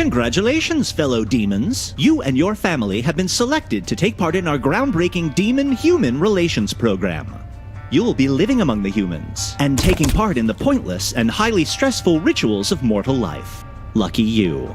Congratulations, fellow demons! You and your family have been selected to take part in our groundbreaking Demon-Human Relations program. You'll be living among the humans and taking part in the pointless and highly stressful rituals of mortal life. Lucky you.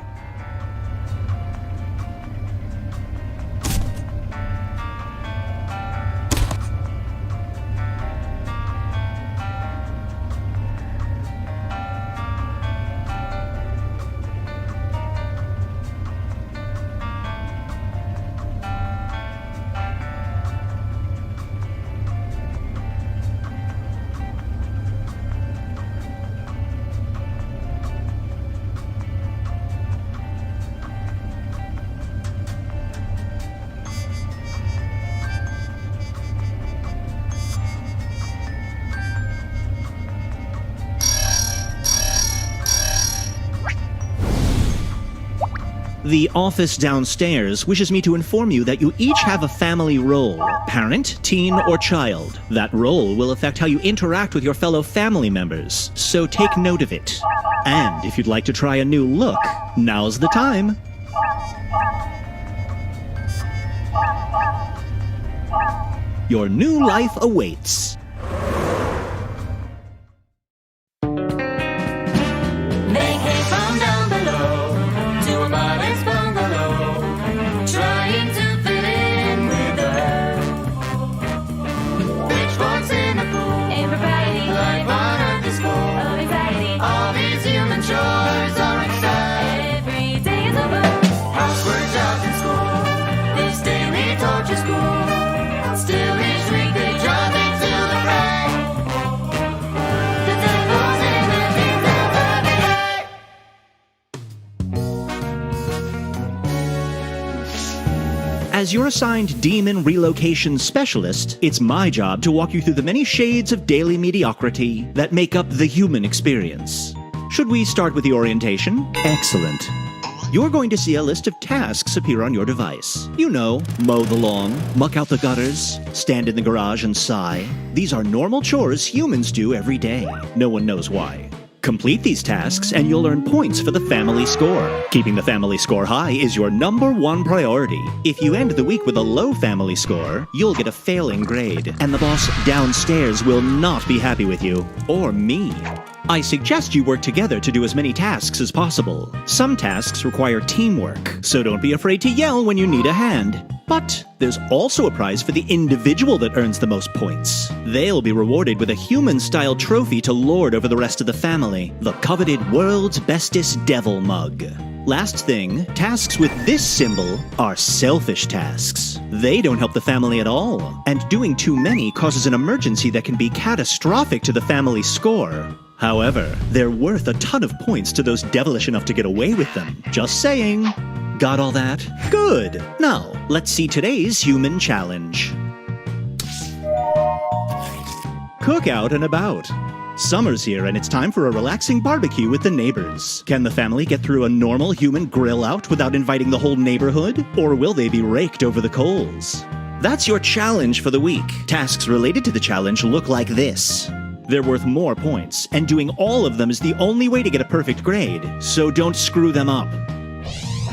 The office downstairs wishes me to inform you that you each have a family role, parent, teen, or child. That role will affect how you interact with your fellow family members, so take note of it. And if you'd like to try a new look, now's the time. Your new life awaits. As your assigned demon relocation specialist, it's my job to walk you through the many shades of daily mediocrity that make up the human experience. Should we start with the orientation? Excellent. You're going to see a list of tasks appear on your device. You know, mow the lawn, muck out the gutters, stand in the garage and sigh. These are normal chores humans do every day. No one knows why. Complete these tasks and you'll earn points for the family score. Keeping the family score high is your #1 priority. If you end the week with a low family score, you'll get a failing grade, and the boss downstairs will not be happy with you, or me. I suggest you work together to do as many tasks as possible. Some tasks require teamwork, so don't be afraid to yell when you need a hand. But there's also a prize for the individual that earns the most points. They'll be rewarded with a human-style trophy to lord over the rest of the family, the coveted World's Bestest Devil Mug. Last thing, tasks with this symbol are selfish tasks. They don't help the family at all, and doing too many causes an emergency that can be catastrophic to the family score. However, they're worth a ton of points to those devilish enough to get away with them. Just saying. Got all that? Good. Now, let's see today's human challenge. Cook out and about. Summer's here and it's time for a relaxing barbecue with the neighbors. Can the family get through a normal human grill out without inviting the whole neighborhood? Or will they be raked over the coals? That's your challenge for the week. Tasks related to the challenge look like this. They're worth more points, and doing all of them is the only way to get a perfect grade, so don't screw them up.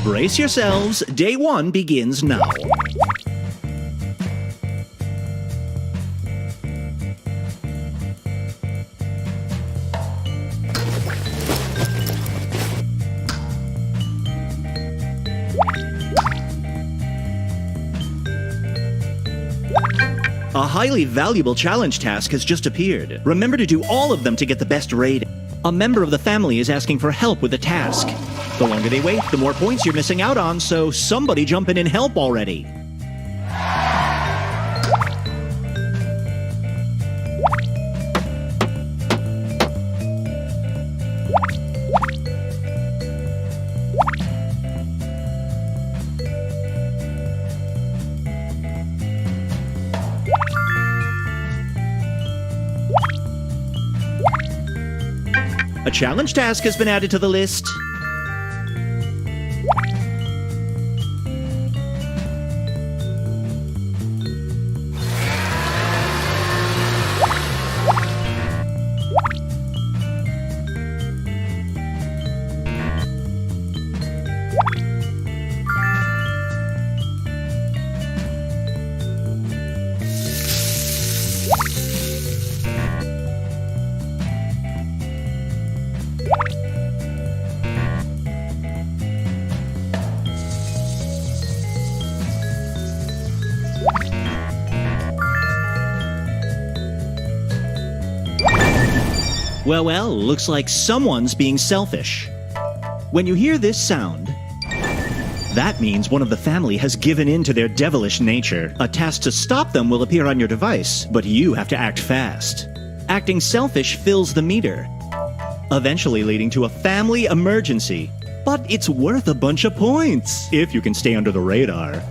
Brace yourselves, day 1 begins now. A highly valuable challenge task has just appeared. Remember to do all of them to get the best rating. A member of the family is asking for help with a task. The longer they wait, the more points you're missing out on, so somebody jump in and help already. A challenge task has been added to the list. Well, looks like someone's being selfish. When you hear this sound, that means one of the family has given in to their devilish nature. A task to stop them will appear on your device, but you have to act fast. Acting selfish fills the meter, eventually leading to a family emergency. But it's worth a bunch of points, if you can stay under the radar.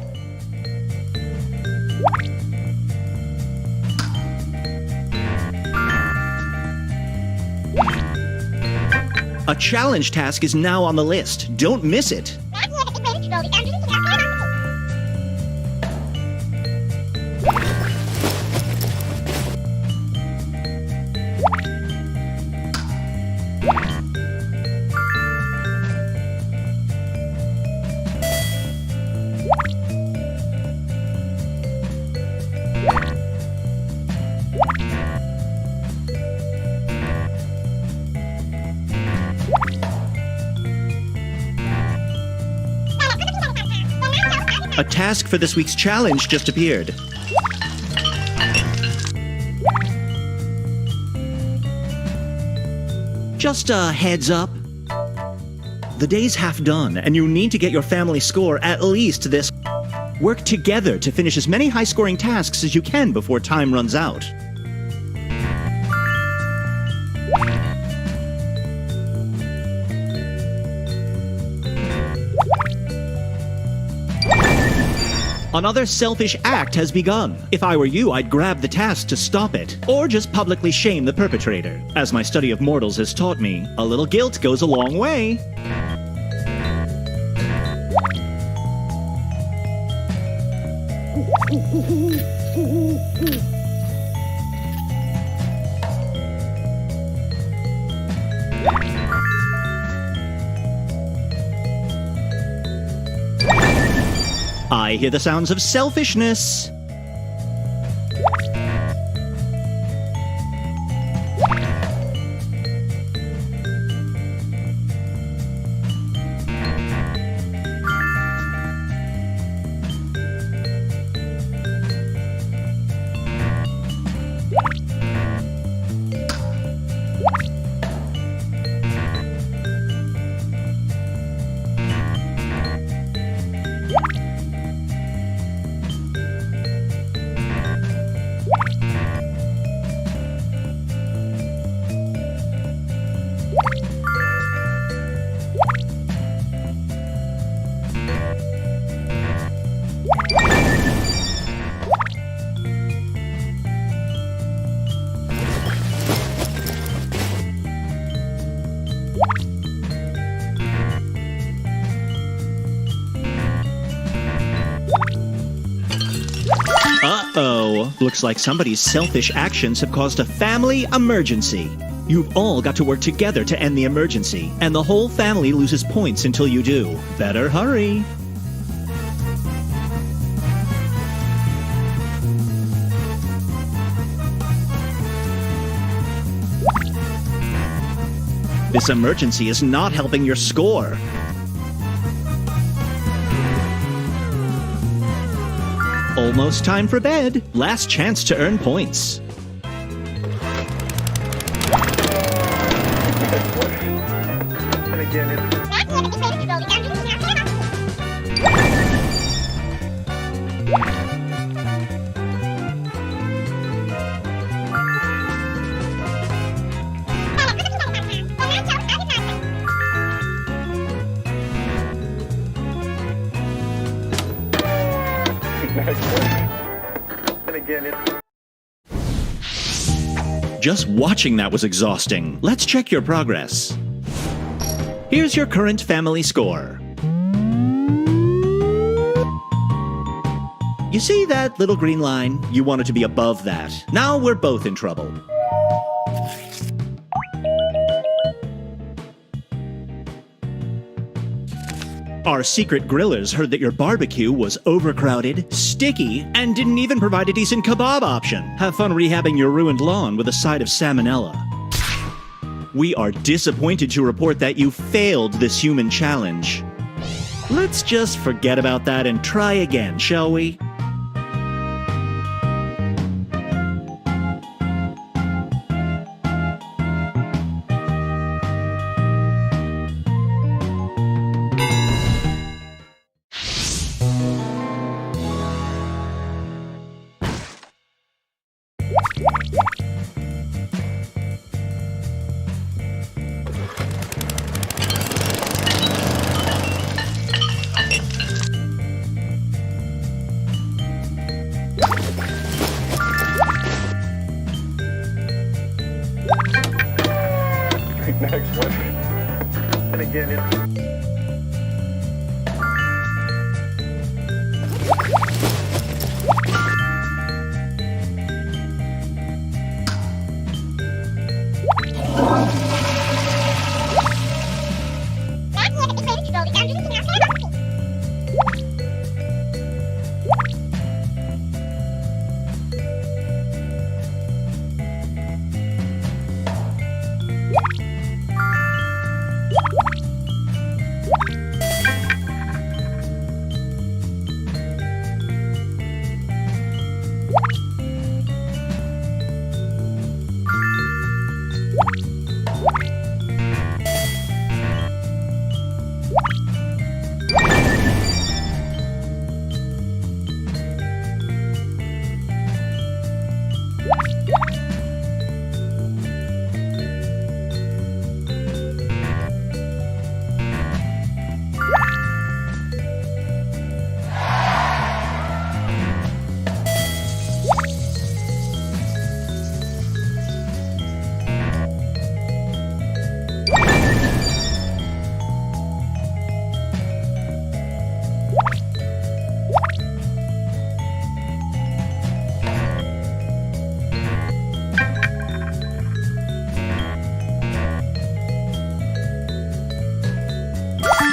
A challenge task is now on the list. Don't miss it. A task for this week's challenge just appeared. Just a heads up. The day's half done, and you need to get your family score at least this. Work together to finish as many high-scoring tasks as you can before time runs out. Another selfish act has begun. If I were you, I'd grab the task to stop it, or just publicly shame the perpetrator. As my study of mortals has taught me, a little guilt goes a long way. I hear the sounds of selfishness. Uh-oh. Looks like somebody's selfish actions have caused a family emergency. You've all got to work together to end the emergency, and the whole family loses points until you do. Better hurry. This emergency is not helping your score. Almost time for bed. Last chance to earn points. Just watching that was exhausting. Let's check your progress. Here's your current family score. You see that little green line? You want it to be above that. Now we're both in trouble. Our secret grillers heard that your barbecue was overcrowded, sticky, and didn't even provide a decent kebab option. Have fun rehabbing your ruined lawn with a side of salmonella. We are disappointed to report that you failed this human challenge. Let's just forget about that and try again, shall we? Next one. And again, it's...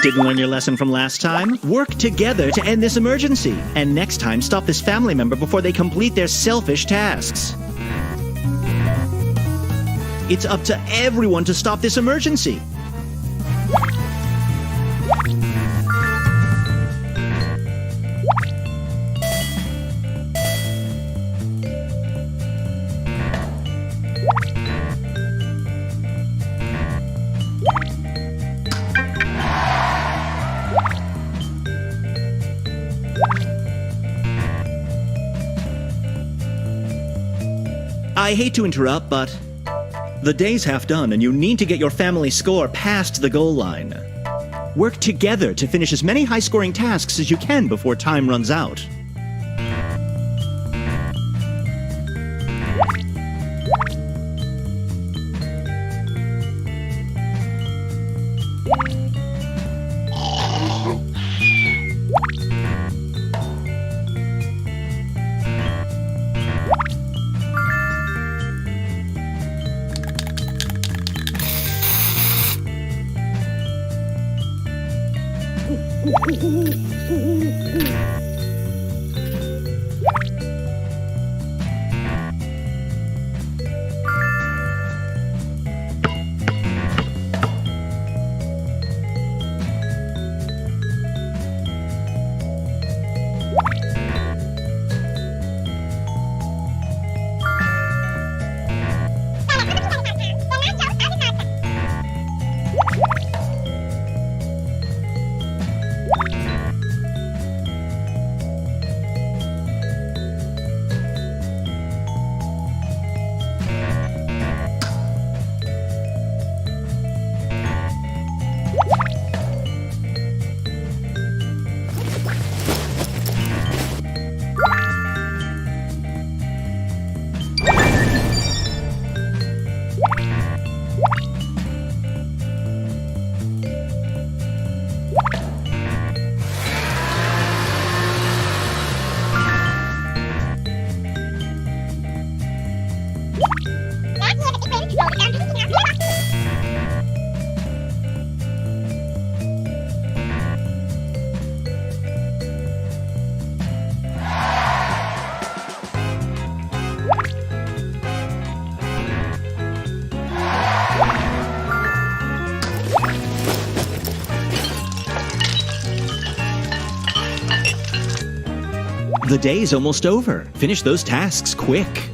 Didn't learn your lesson from last time? Work together to end this emergency. And next time, stop this family member before they complete their selfish tasks. It's up to everyone to stop this emergency. I hate to interrupt, but the day's half done and you need to get your family score past the goal line. Work together to finish as many high-scoring tasks as you can before time runs out. The day's almost over. Finish those tasks quick.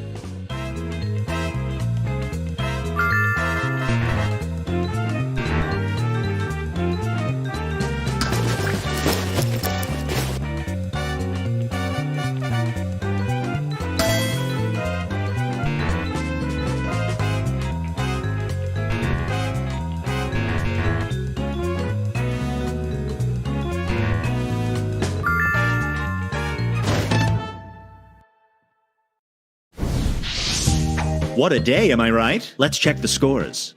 What a day, am I right? Let's check the scores.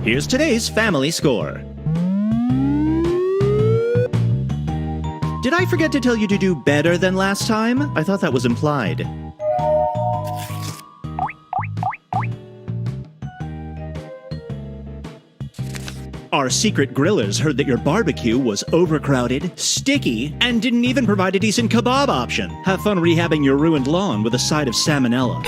Here's today's family score. Did I forget to tell you to do better than last time? I thought that was implied. Our secret grillers heard that your barbecue was overcrowded, sticky, and didn't even provide a decent kebab option. Have fun rehabbing your ruined lawn with a side of salmonella.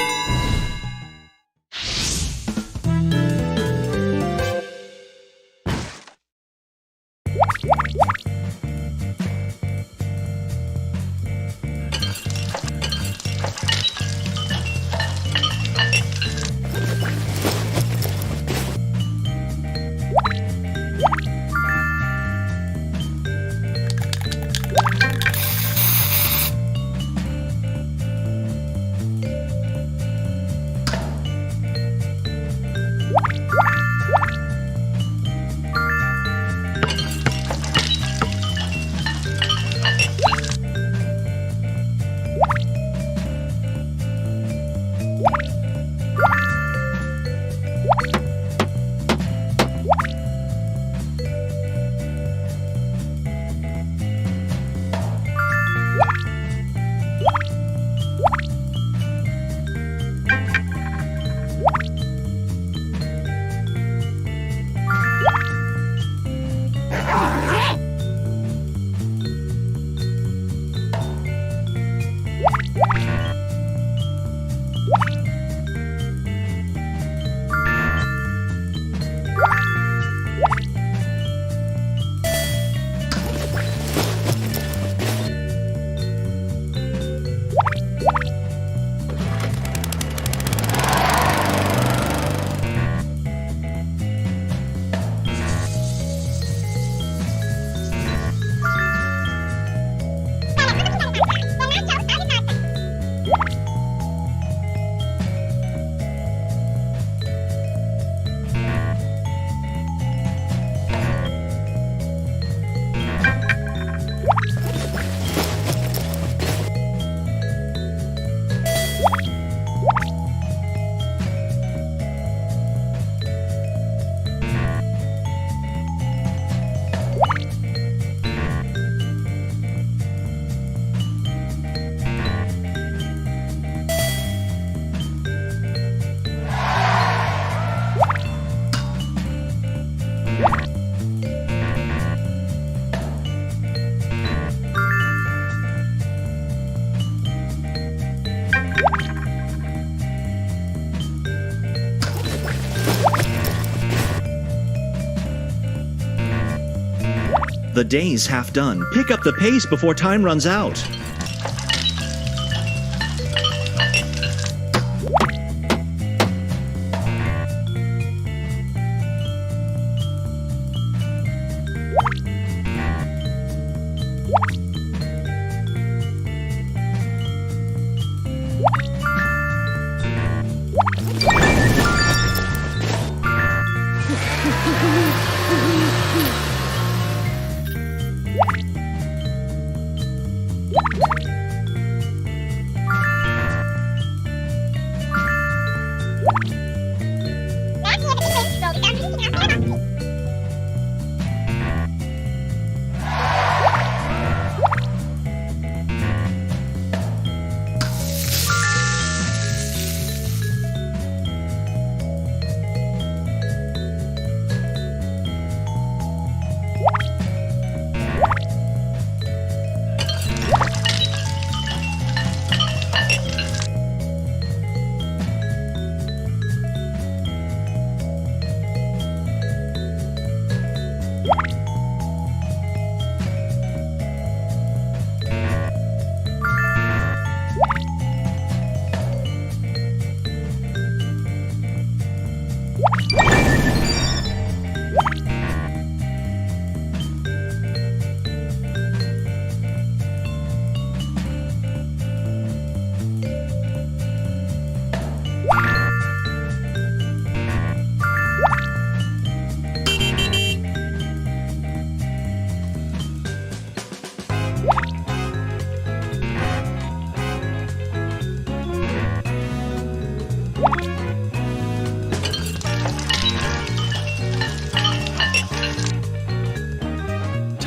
The day's half done. Pick up the pace before time runs out.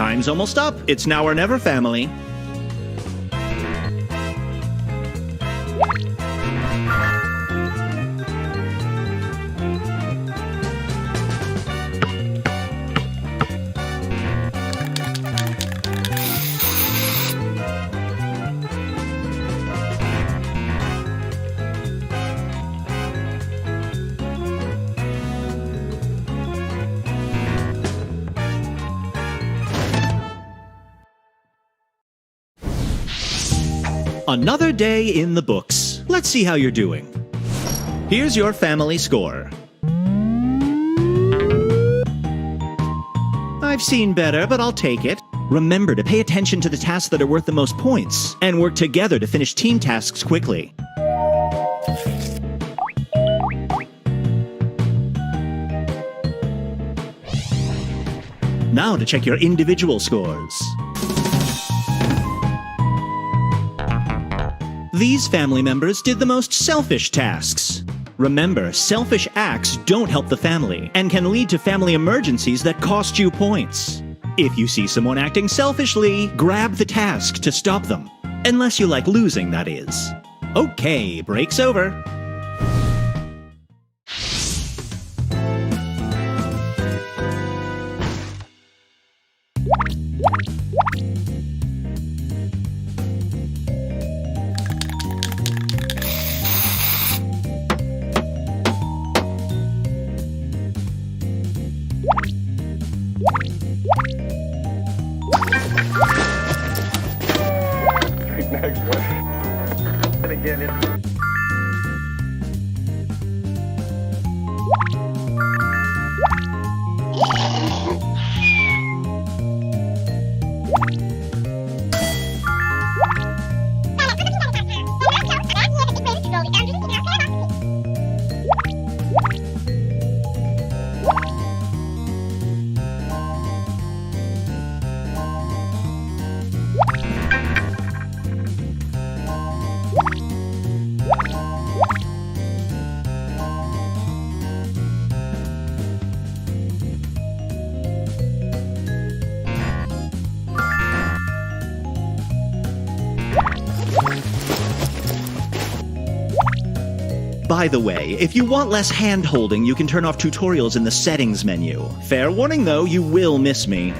Time's almost up. It's now or never, family. Another day in the books. Let's see how you're doing. Here's your family score. I've seen better, but I'll take it. Remember to pay attention to the tasks that are worth the most points, and work together to finish team tasks quickly. Now to check your individual scores. These family members did the most selfish tasks. Remember, selfish acts don't help the family and can lead to family emergencies that cost you points. If you see someone acting selfishly, grab the task to stop them. Unless you like losing, that is. Okay, break's over. Next one. And again, it's... By the way, if you want less hand-holding, you can turn off tutorials in the settings menu. Fair warning though, you will miss me.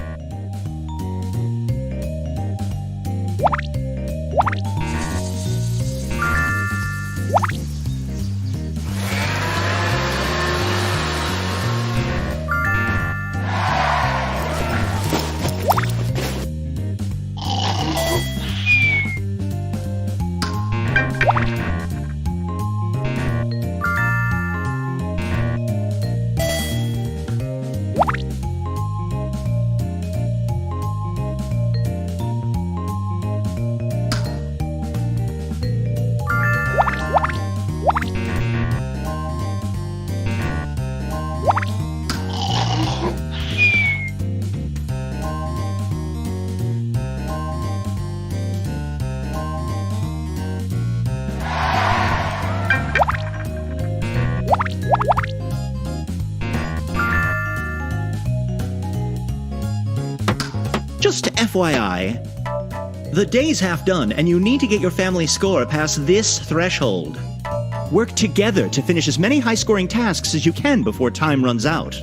Just FYI, the day's half done and you need to get your family score past this threshold. Work together to finish as many high-scoring tasks as you can before time runs out.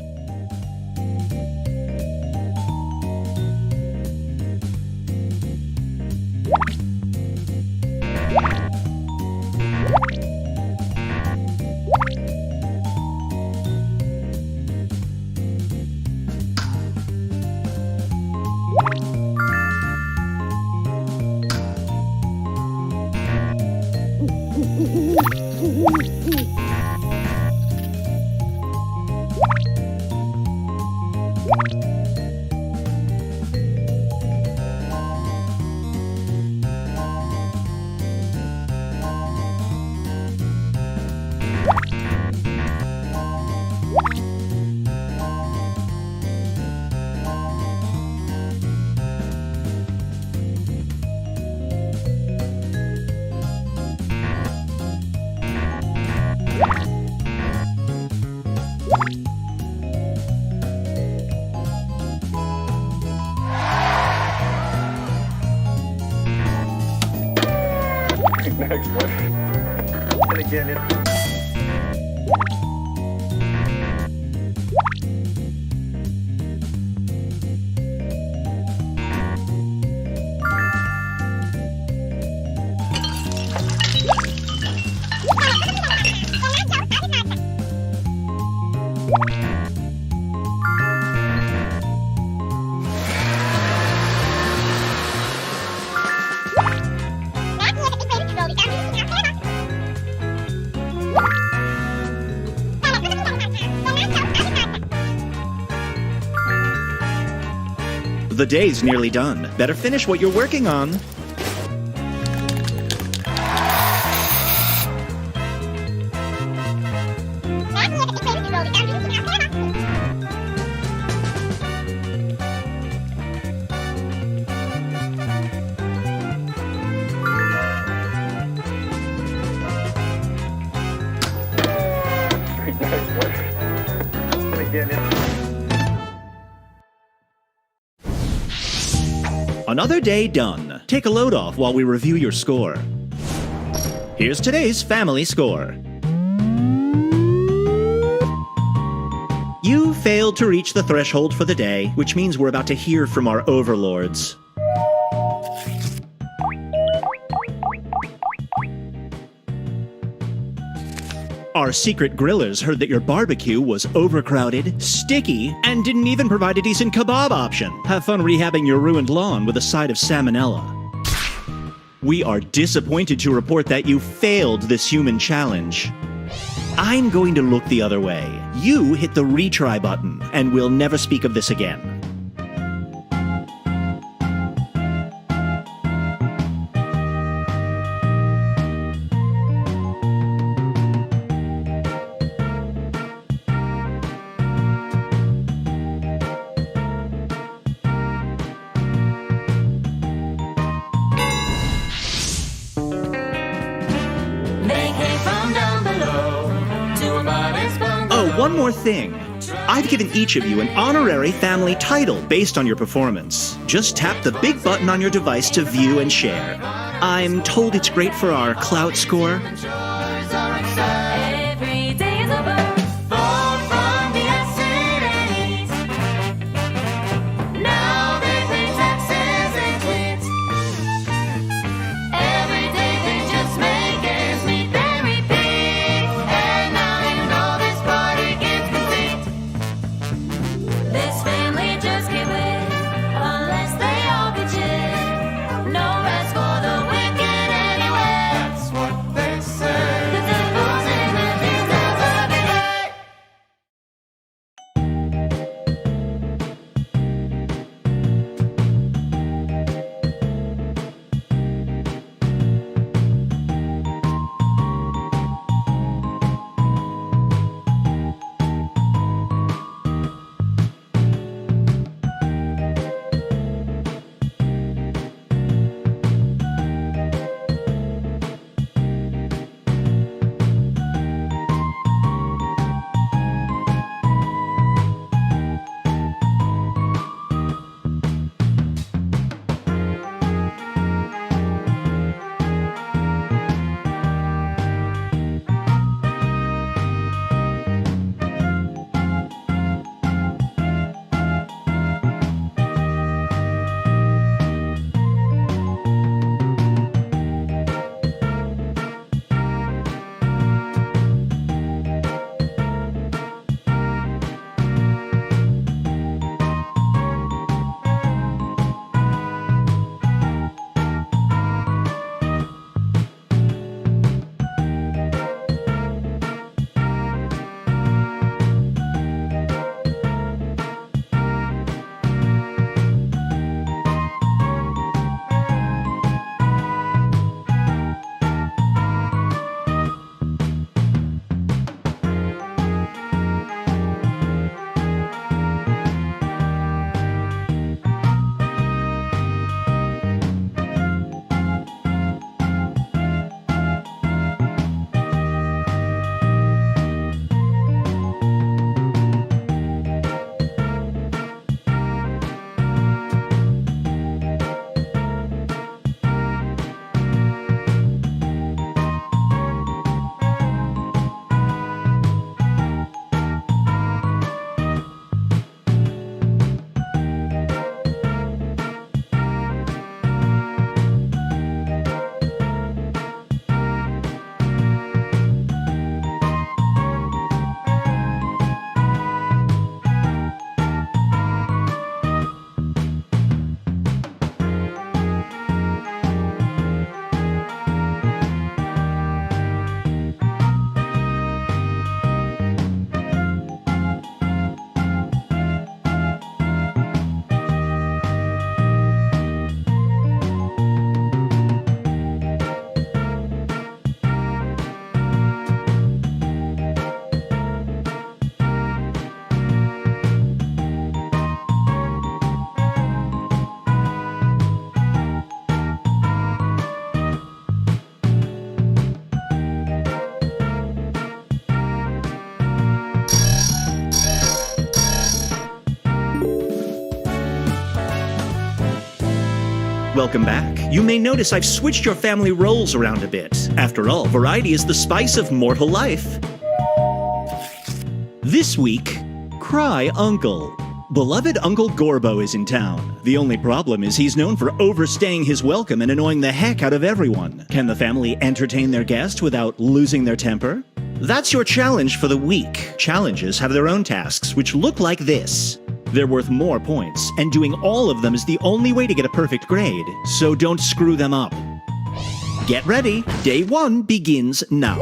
The day's nearly done. Better finish what you're working on. Nice one. And again, Another day done. Take a load off while we review your score. Here's today's family score. You failed to reach the threshold for the day, which means we're about to hear from our overlords. Our secret grillers heard that your barbecue was overcrowded, sticky, and didn't even provide a decent kebab option. Have fun rehabbing your ruined lawn with a side of salmonella. We are disappointed to report that you failed this human challenge. I'm going to look the other way. You hit the retry button, and we'll never speak of this again. Oh, one more thing. I've given each of you an honorary family title based on your performance. Just tap the big button on your device to view and share. I'm told it's great for our clout score. Every day is a birth, fall from the acid and heat. Now they pay taxes and quit. Every day they just make ends meet, they repeat. And now you know this party gets complete. This family just can't live unless they all legit. No rest for the wicked anywhere. That's what they say. Welcome back. You may notice I've switched your family roles around a bit. After all, variety is the spice of mortal life. This week, Cry Uncle. Beloved Uncle Gorbo is in town. The only problem is he's known for overstaying his welcome and annoying the heck out of everyone. Can the family entertain their guest without losing their temper? That's your challenge for the week. Challenges have their own tasks, which look like this. They're worth more points, and doing all of them is the only way to get a perfect grade, so don't screw them up. Get ready. Day 1 begins now.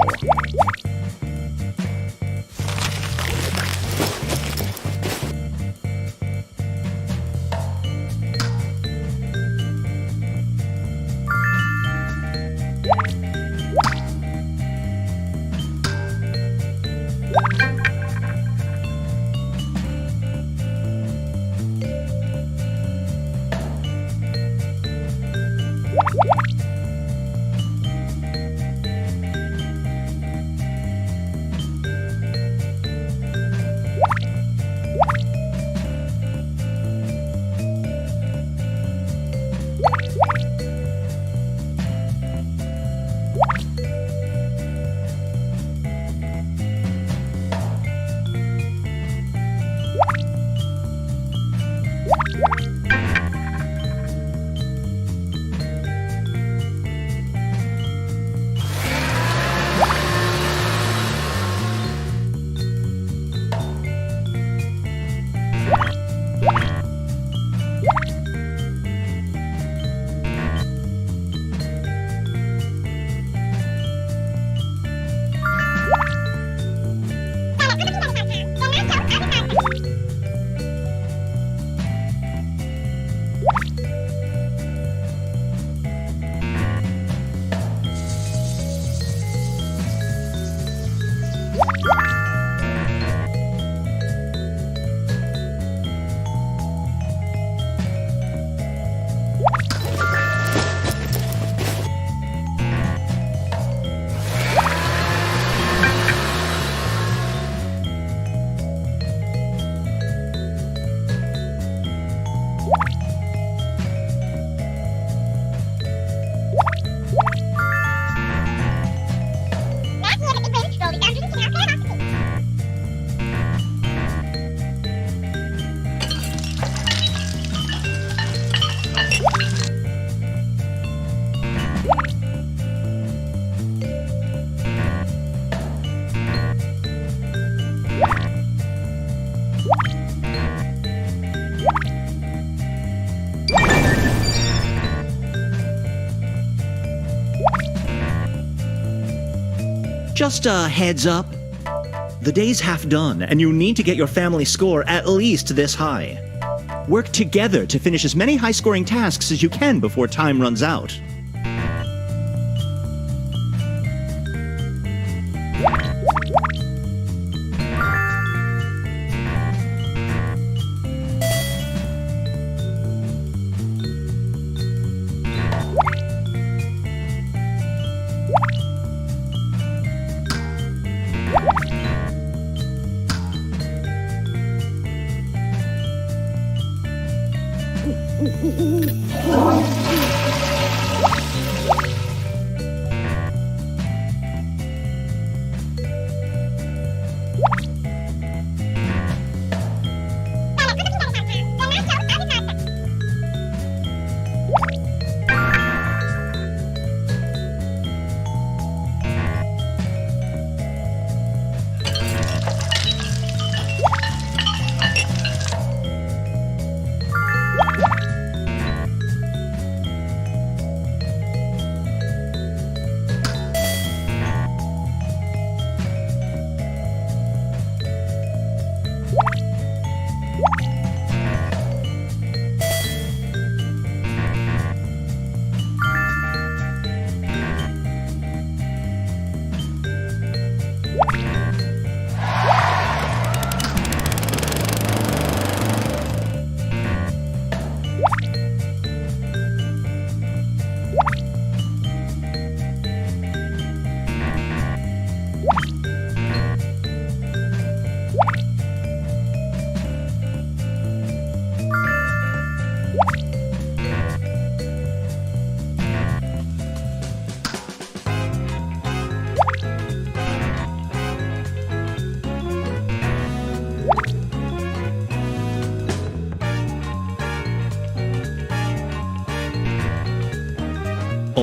Just a heads up. The day's half done, and you need to get your family score at least this high. Work together to finish as many high-scoring tasks as you can before time runs out.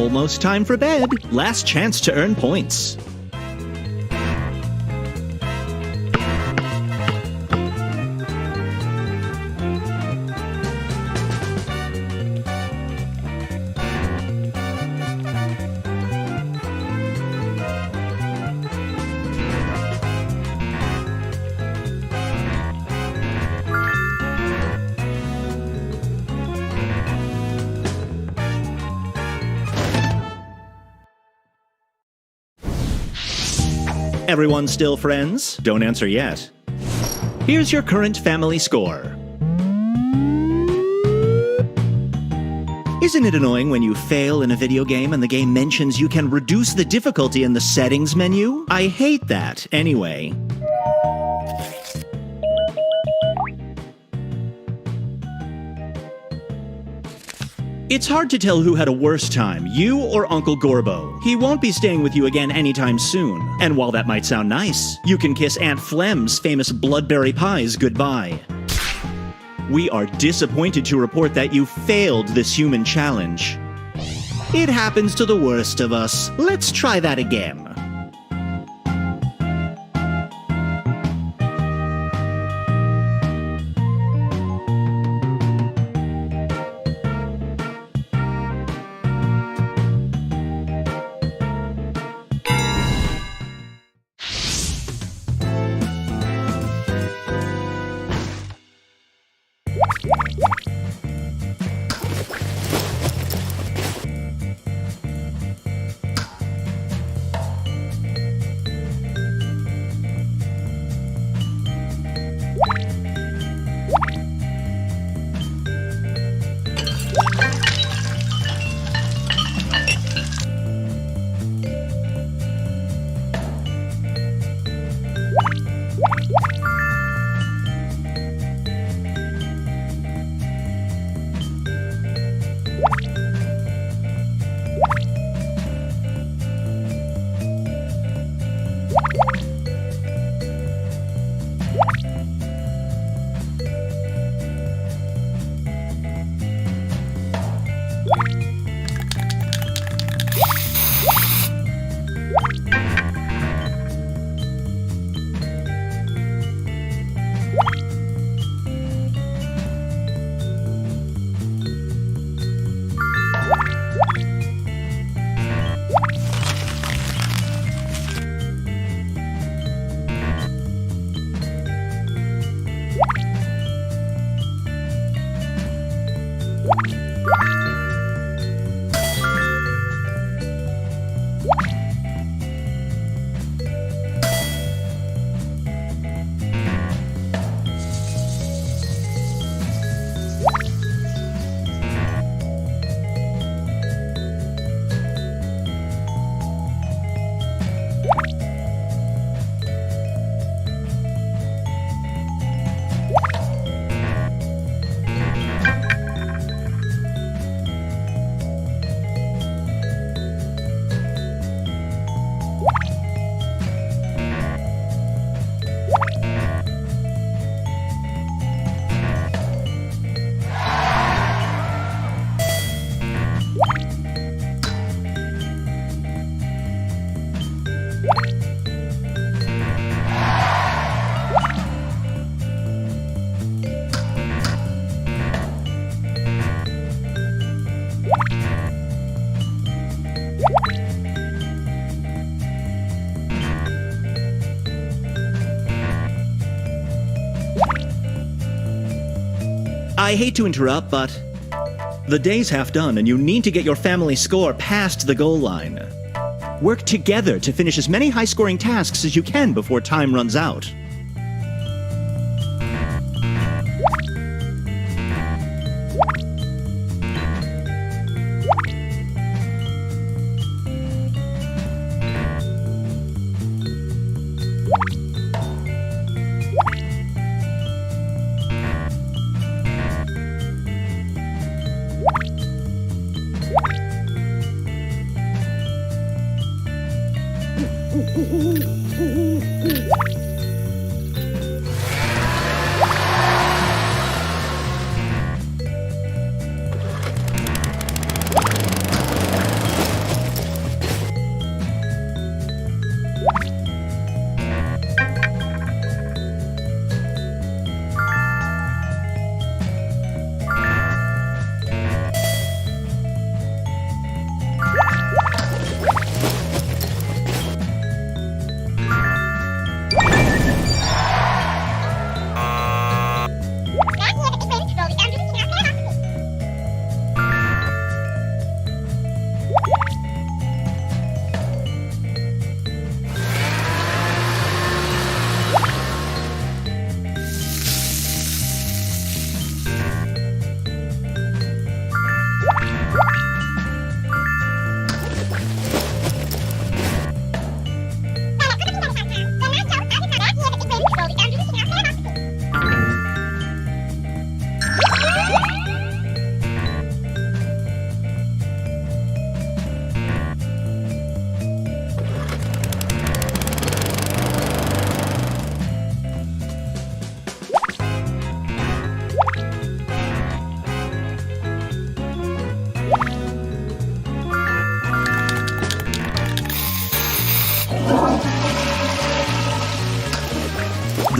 Almost time for bed. Last chance to earn points. Everyone still friends? Don't answer yet. Here's your current family score. Isn't it annoying when you fail in a video game and the game mentions you can reduce the difficulty in the settings menu? I hate that, anyway. It's hard to tell who had a worse time, you or Uncle Gorbo. He won't be staying with you again anytime soon. And while that might sound nice, you can kiss Aunt Flem's famous bloodberry pies goodbye. We are disappointed to report that you failed this human challenge. It happens to the worst of us. Let's try that again. I hate to interrupt, but the day's half done and you need to get your family score past the goal line. Work together to finish as many high-scoring tasks as you can before time runs out.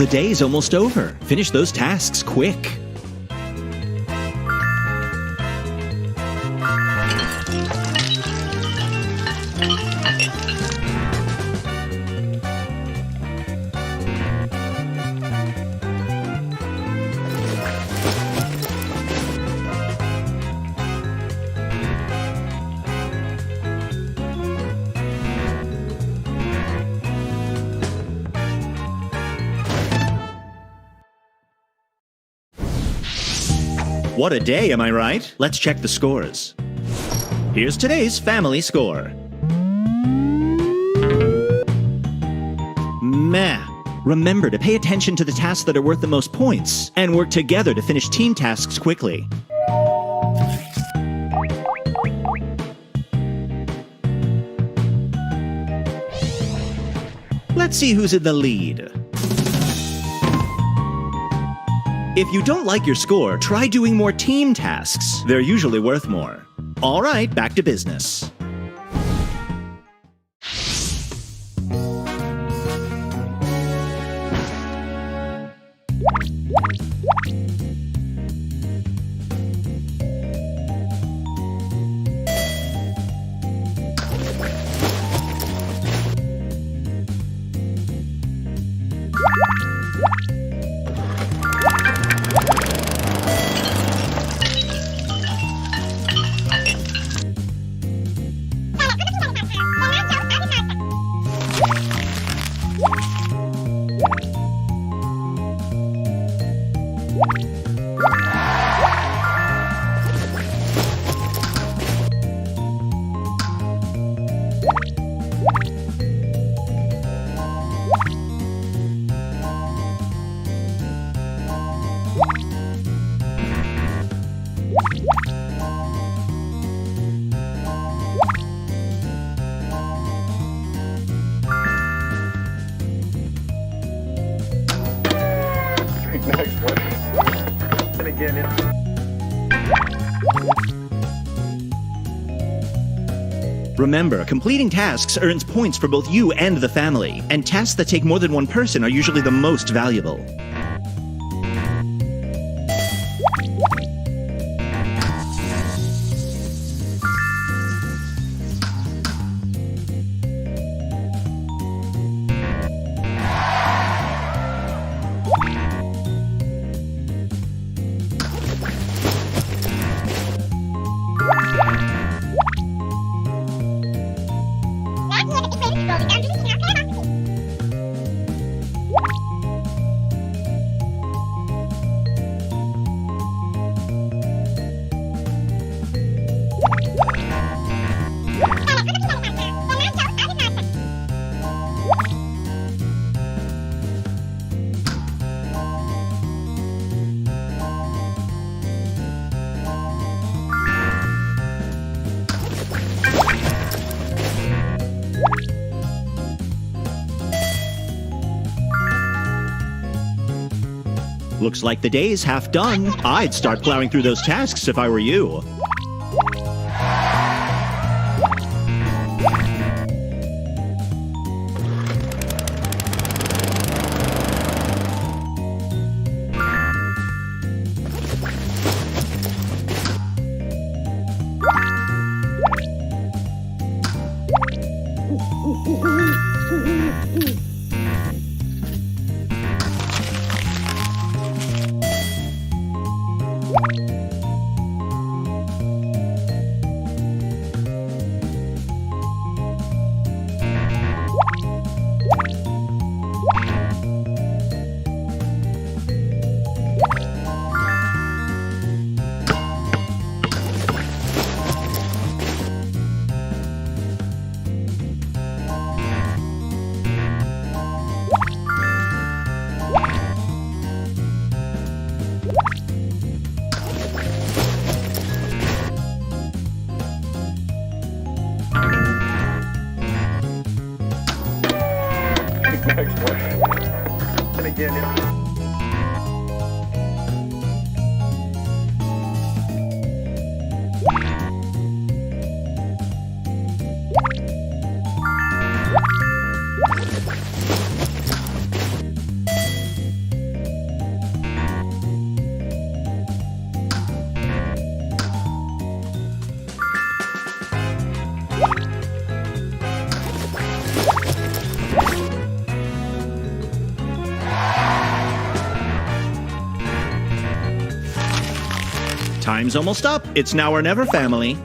The day's almost over. Finish those tasks quick. What a day, am I right? Let's check the scores. Here's today's family score. Meh. Remember to pay attention to the tasks that are worth the most points and work together to finish team tasks quickly. Let's see who's in the lead. If you don't like your score, try doing more team tasks. They're usually worth more. All right, back to business. Next one. And again, it's Remember, completing tasks earns points for both you and the family, and tasks that take more than one person are usually the most valuable. Looks like the day's half done. I'd start plowing through those tasks if I were you. Time's almost up. It's now or never, family.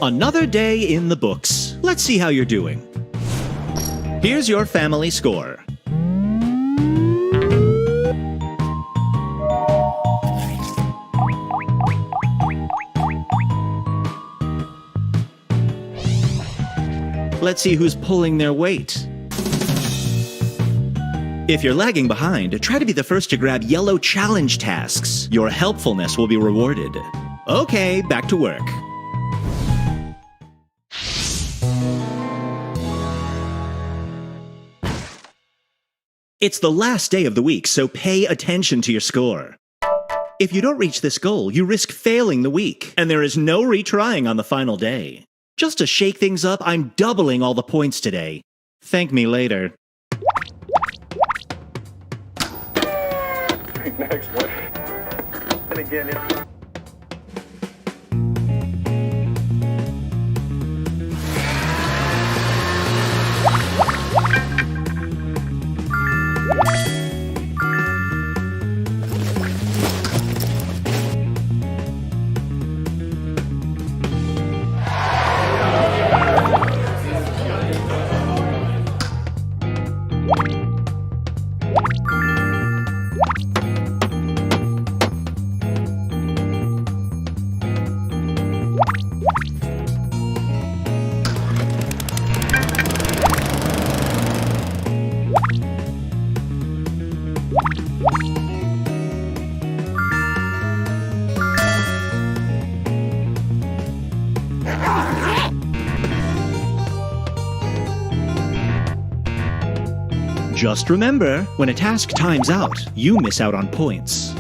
Another day in the books. Let's see how you're doing. Here's your family score. Let's see who's pulling their weight. If you're lagging behind, try to be the first to grab yellow challenge tasks. Your helpfulness will be rewarded. Okay, back to work. It's the last day of the week, so pay attention to your score. If you don't reach this goal, you risk failing the week, and there is no retrying on the final day. Just to shake things up, I'm doubling all the points today. Thank me later. Next one. And again, it's... Just remember, when a task times out, you miss out on points.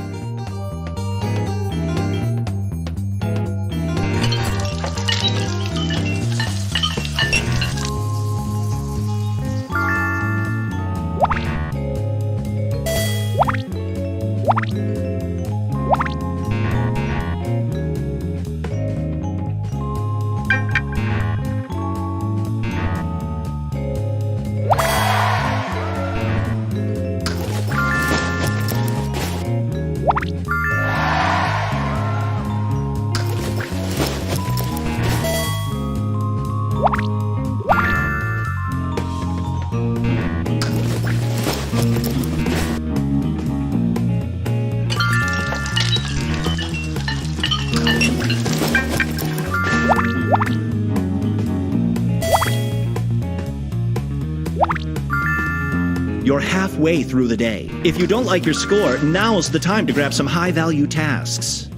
You're halfway through the day. If you don't like your score, now's the time to grab some high-value tasks.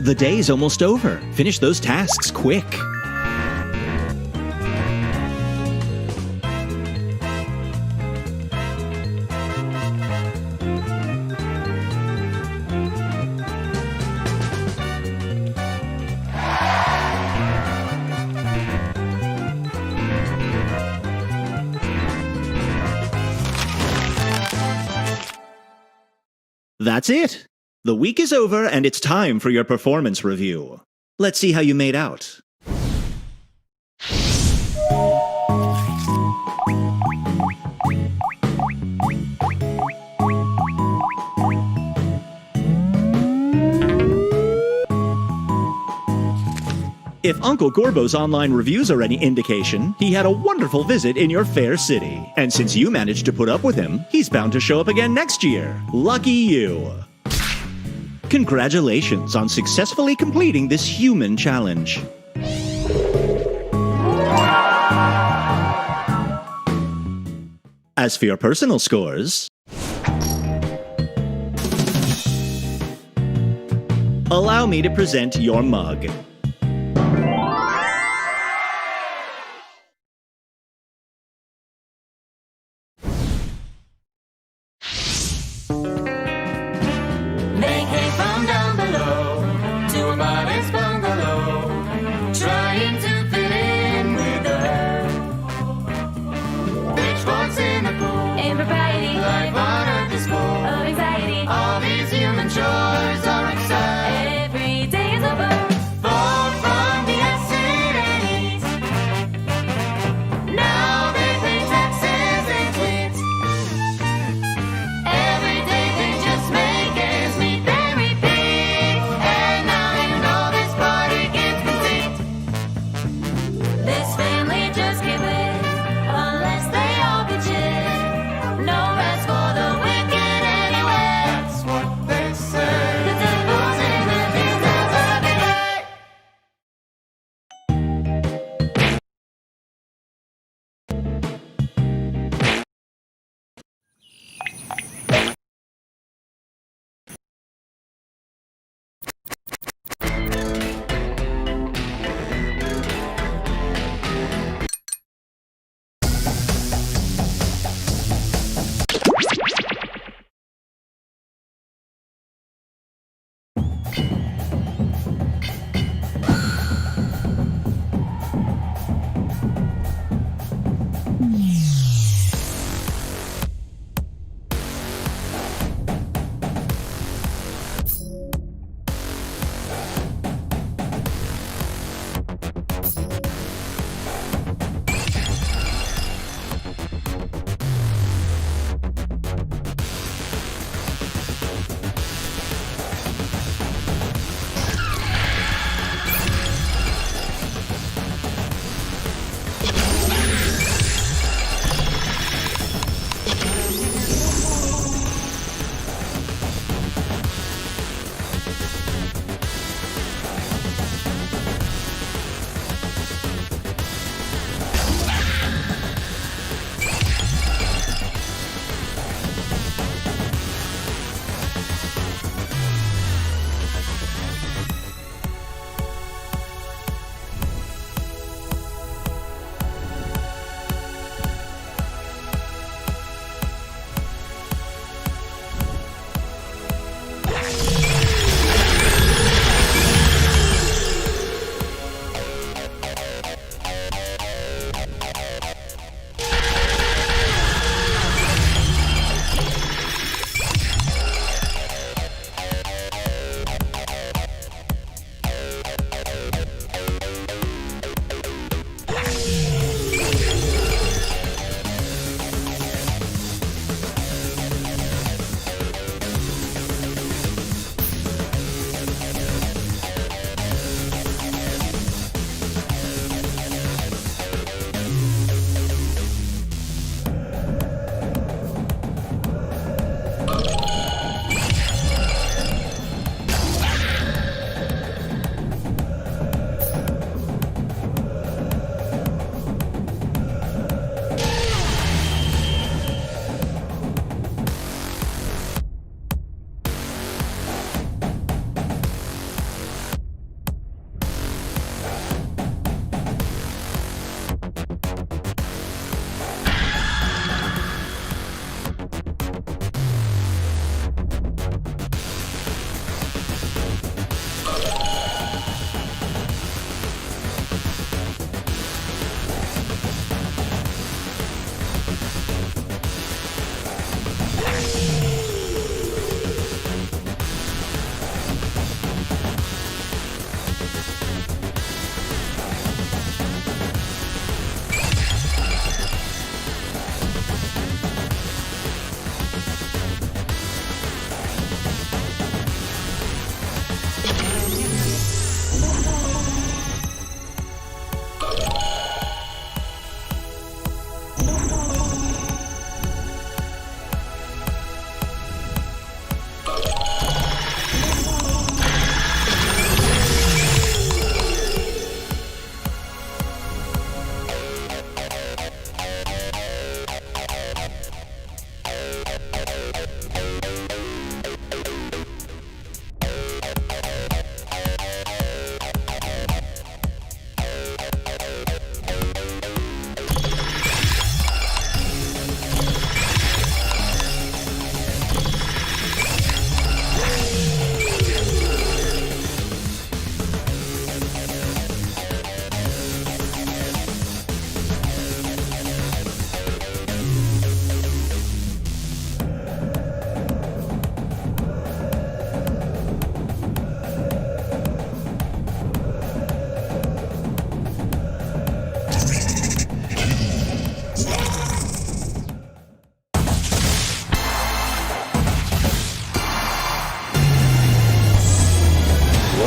The day's almost over. Finish those tasks quick. That's it. The week is over and it's time for your performance review. Let's see how you made out. If Uncle Gorbo's online reviews are any indication, he had a wonderful visit in your fair city. And since you managed to put up with him, he's bound to show up again next year. Lucky you. Congratulations on successfully completing this human challenge. As for your personal scores, allow me to present your mug. They came from down below to a modest bungalow, trying to fit in with the herd. Pitchforks in the pool, impropriety, life on earth is full of anxiety. All these human chores are exciting. Every day is over. Far from the acid and heat. Now they pay taxes and quit. Every day they just make ends meet, then repeat.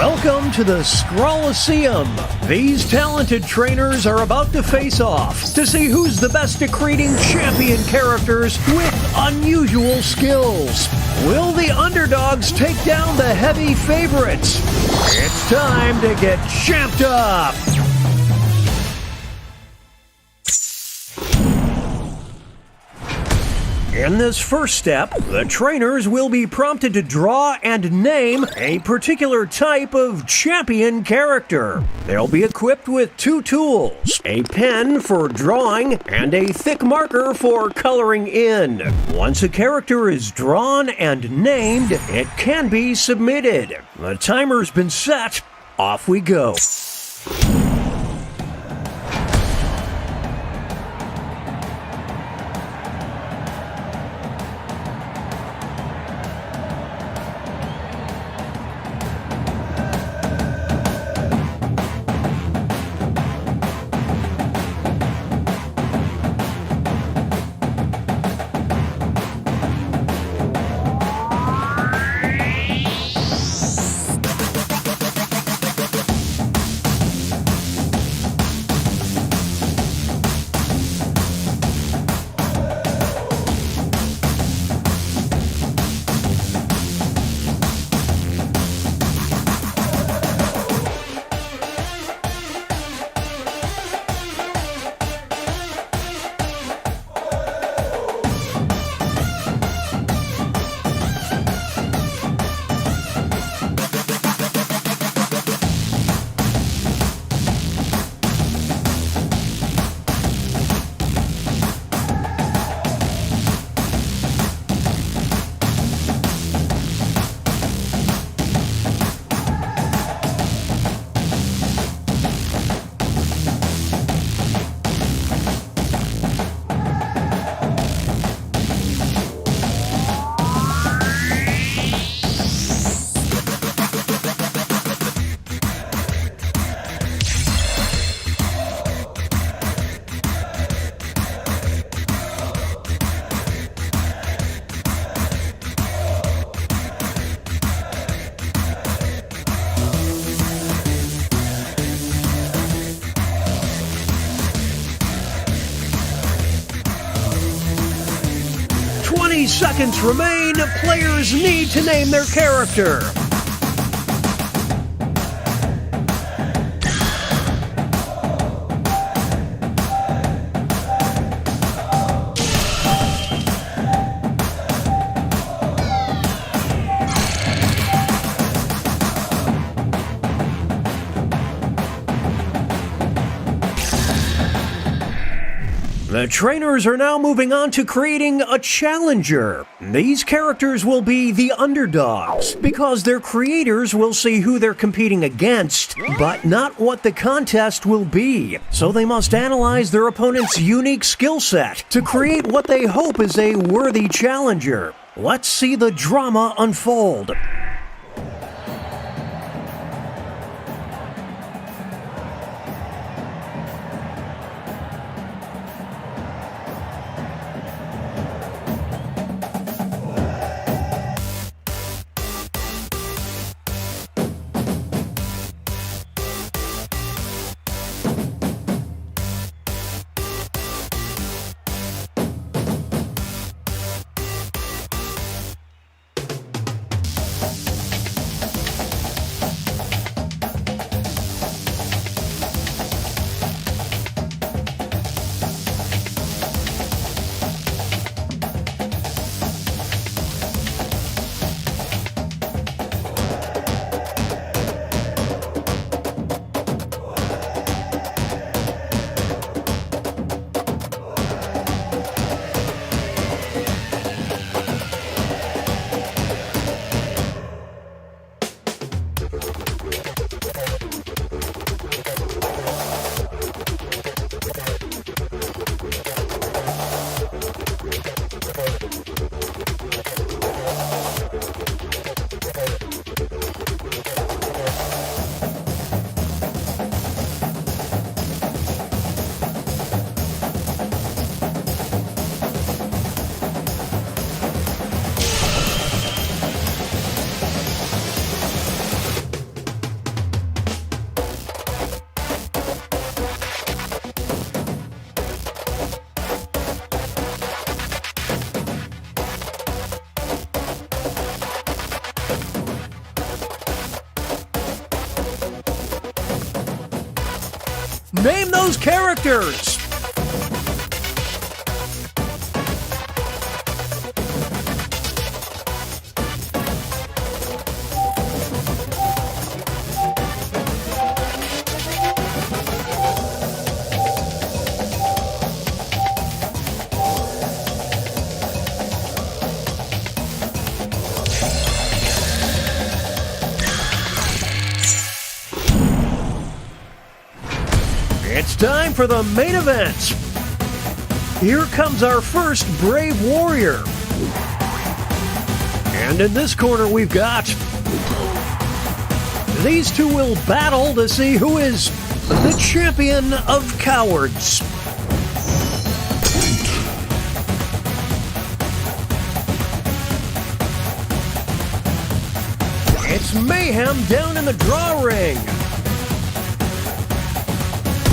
Welcome to the Scrolliseum. These talented trainers are about to face off to see who's the best at creating champion characters with unusual skills. Will the underdogs take down the heavy favorites? It's time to get champed up. In this first step, the trainers will be prompted to draw and name a particular type of champion character. They'll be equipped with 2 tools, a pen for drawing and a thick marker for coloring in. Once a character is drawn and named, it can be submitted. The timer's been set. Off we go. Seconds remain. Players need to name their character. The trainers are now moving on to creating a challenger. These characters will be the underdogs because their creators will see who they're competing against, but not what the contest will be. So they must analyze their opponent's unique skill set to create what they hope is a worthy challenger. Let's see the drama unfold. Name those characters. It's time for the main event. Here comes our first brave warrior. And in this corner we've got... These two will battle to see who is the champion of cowards. It's mayhem down in the draw ring.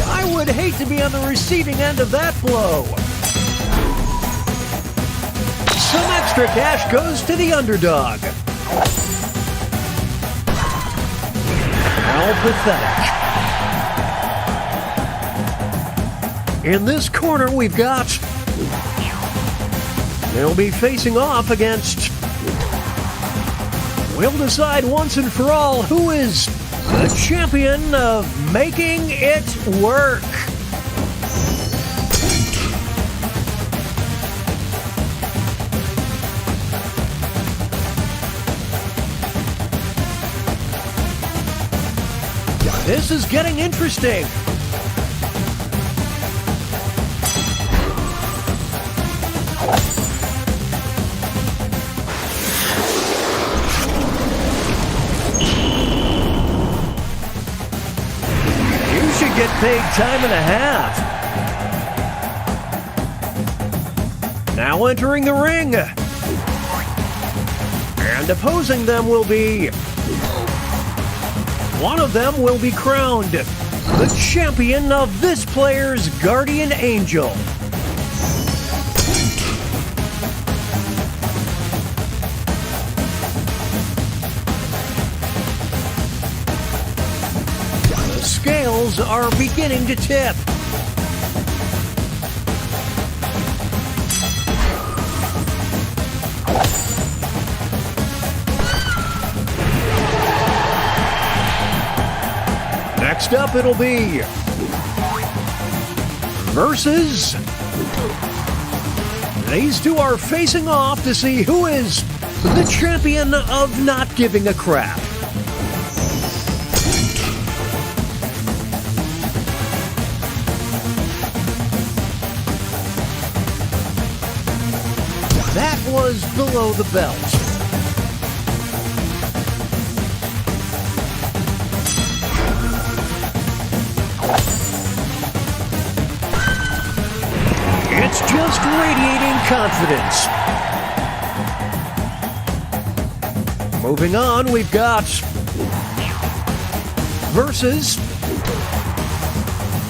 I would hate to be on the receiving end of that blow. Some extra cash goes to the underdog. How pathetic. In this corner we've got... They'll be facing off against... We'll decide once and for all who is the champion of making it work. This is getting interesting. Get paid time and a half. Now entering the ring. And opposing them will be... One of them will be crowned the champion of this player's guardian angel. Scales are beginning to tip. Next up, it'll be versus. These two are facing off to see who is the champion of not giving a crap. That was below the belt. It's just radiating confidence. Moving on, we've got versus.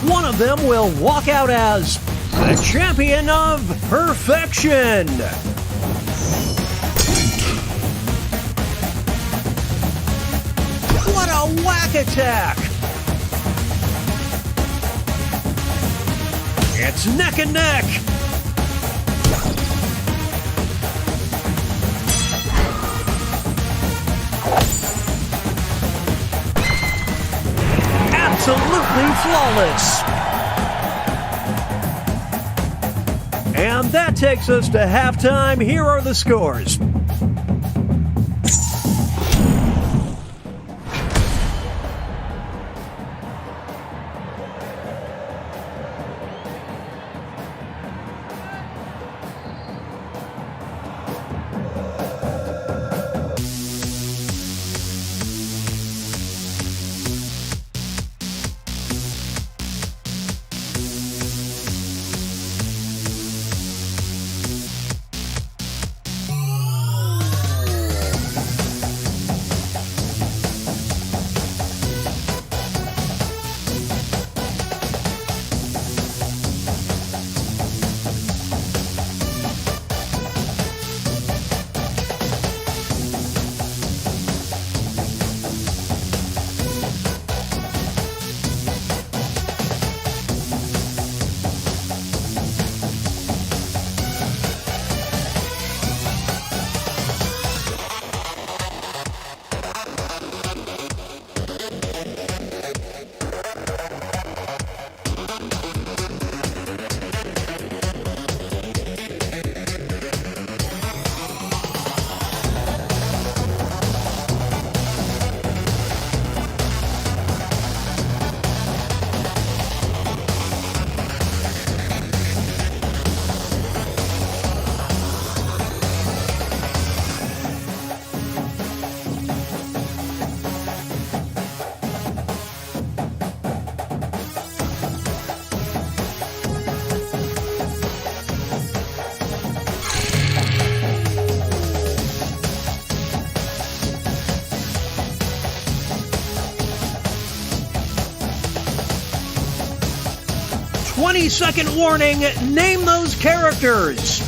One of them will walk out as the champion of perfection. What a whack attack! It's neck and neck! Absolutely flawless! And that takes us to halftime. Here are the scores. 20-second warning. Name those characters.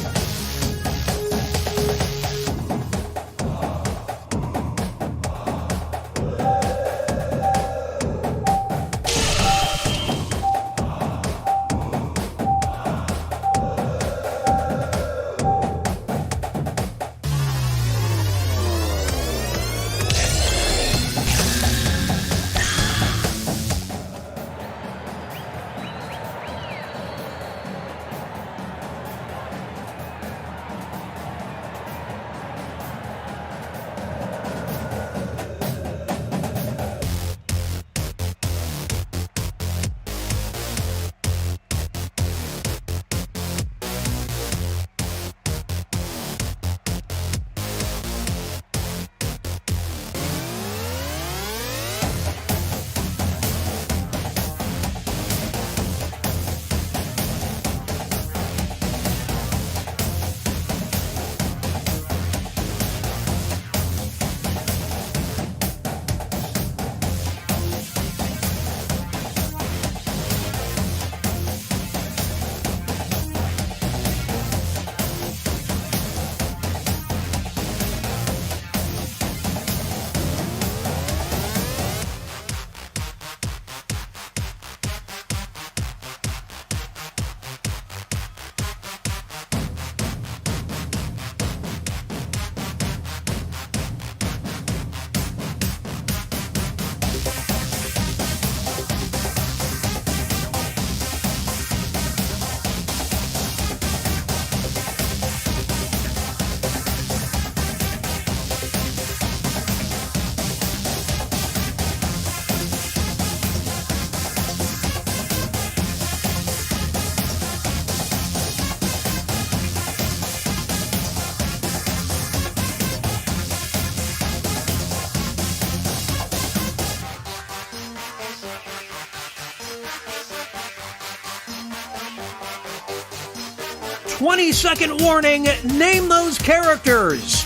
Twenty-second warning. Name those characters.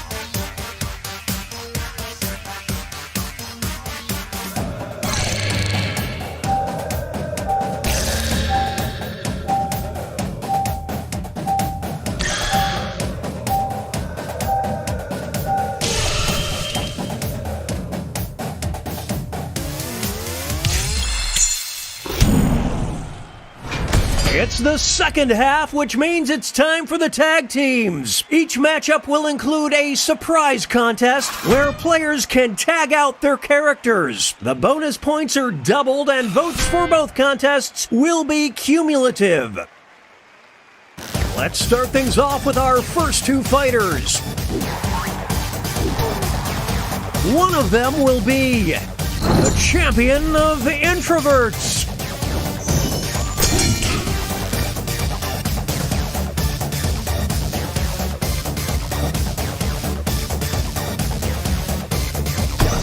It's the second half, which means it's time for the tag teams. Each matchup will include a surprise contest where players can tag out their characters. The bonus points are doubled and votes for both contests will be cumulative. Let's start things off with our first two fighters. One of them will be the champion of introverts.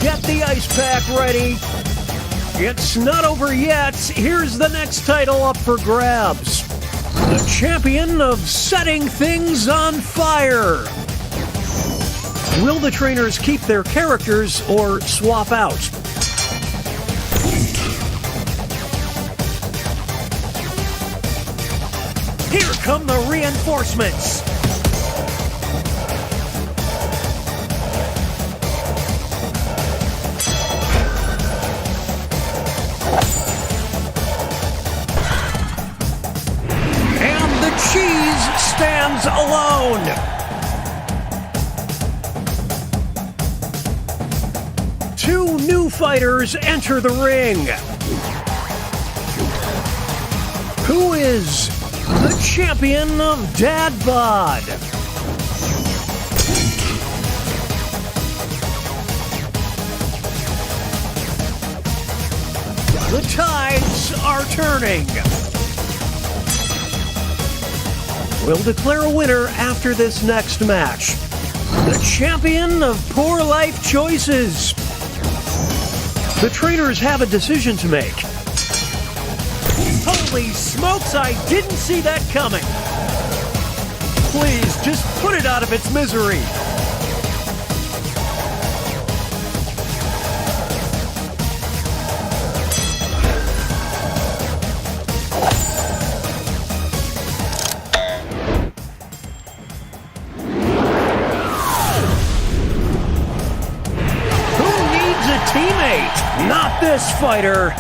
Get the ice pack ready. It's not over yet. Here's the next title up for grabs. The champion of setting things on fire. Will the trainers keep their characters or swap out? Here come the reinforcements. Cheese stands alone. Two new fighters enter the ring. Who is the champion of Dad Bod? The tides are turning. We'll declare a winner after this next match. The champion of poor life choices. The trainers have a decision to make. Holy smokes, I didn't see that coming. Please, just put it out of its misery. wait, not this fighter.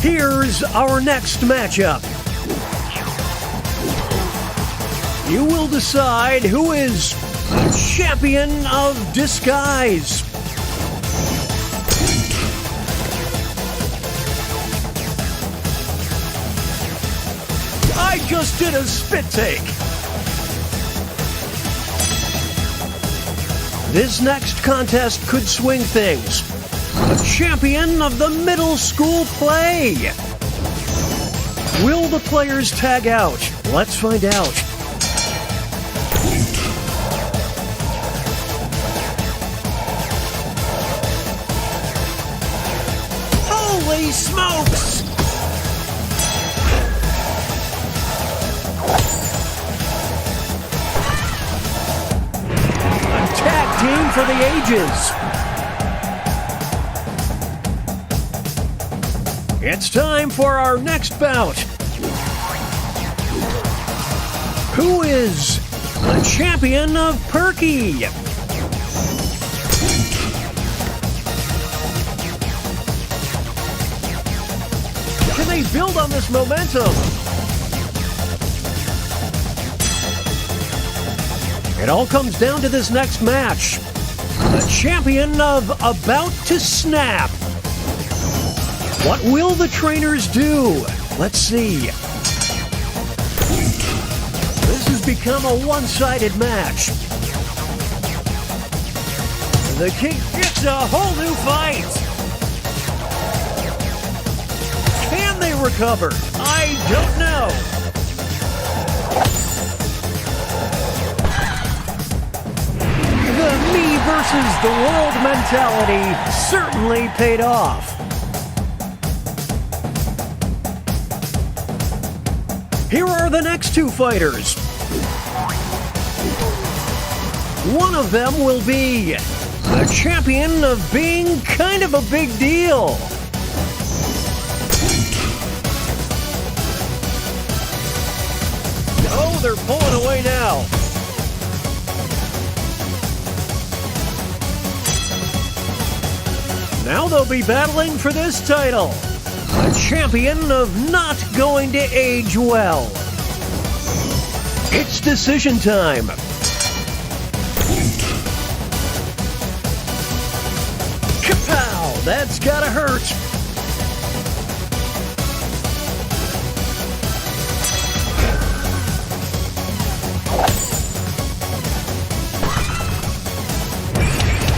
Here's our next matchup. You will decide who is champion of disguise. I just did a spit take. This next contest could swing things. The champion of the middle school play. Will the players tag out? Let's find out. Holy smokes! A tag team for the ages. It's time for our next bout. Who is the champion of Perky? Can they build on this momentum? It all comes down to this next match. The champion of About to Snap. What will the trainers do? Let's see. This has become a one-sided match. The king gets a whole new fight. Can they recover? I don't know. The me versus the world mentality certainly paid off. Here are the next two fighters. One of them will be the champion of being kind of a big deal. Oh, they're pulling away now. Now they'll be battling for this title. The champion of not going to age well. It's decision time. Kapow! That's gotta hurt.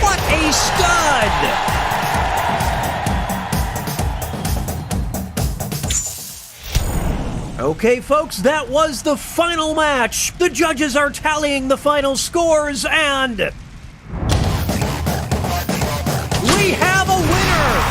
What a stud! Okay, folks, that was the final match. The judges are tallying the final scores, and we have a winner!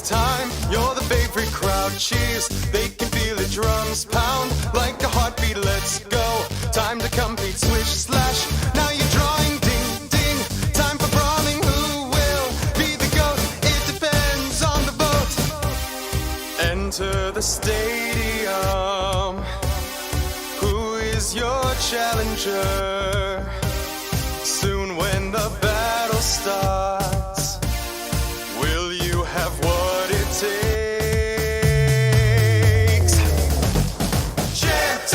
Time, you're the favorite crowd cheers. They can feel the drums pound like a heartbeat. Let's go. Time to compete, swish, slash. Now you're drawing, ding, ding. Time for brawling. Who will be the GOAT? It depends on the vote. Enter the stadium. Who is your challenger? Soon when the battle starts, will you have what it takes? Champed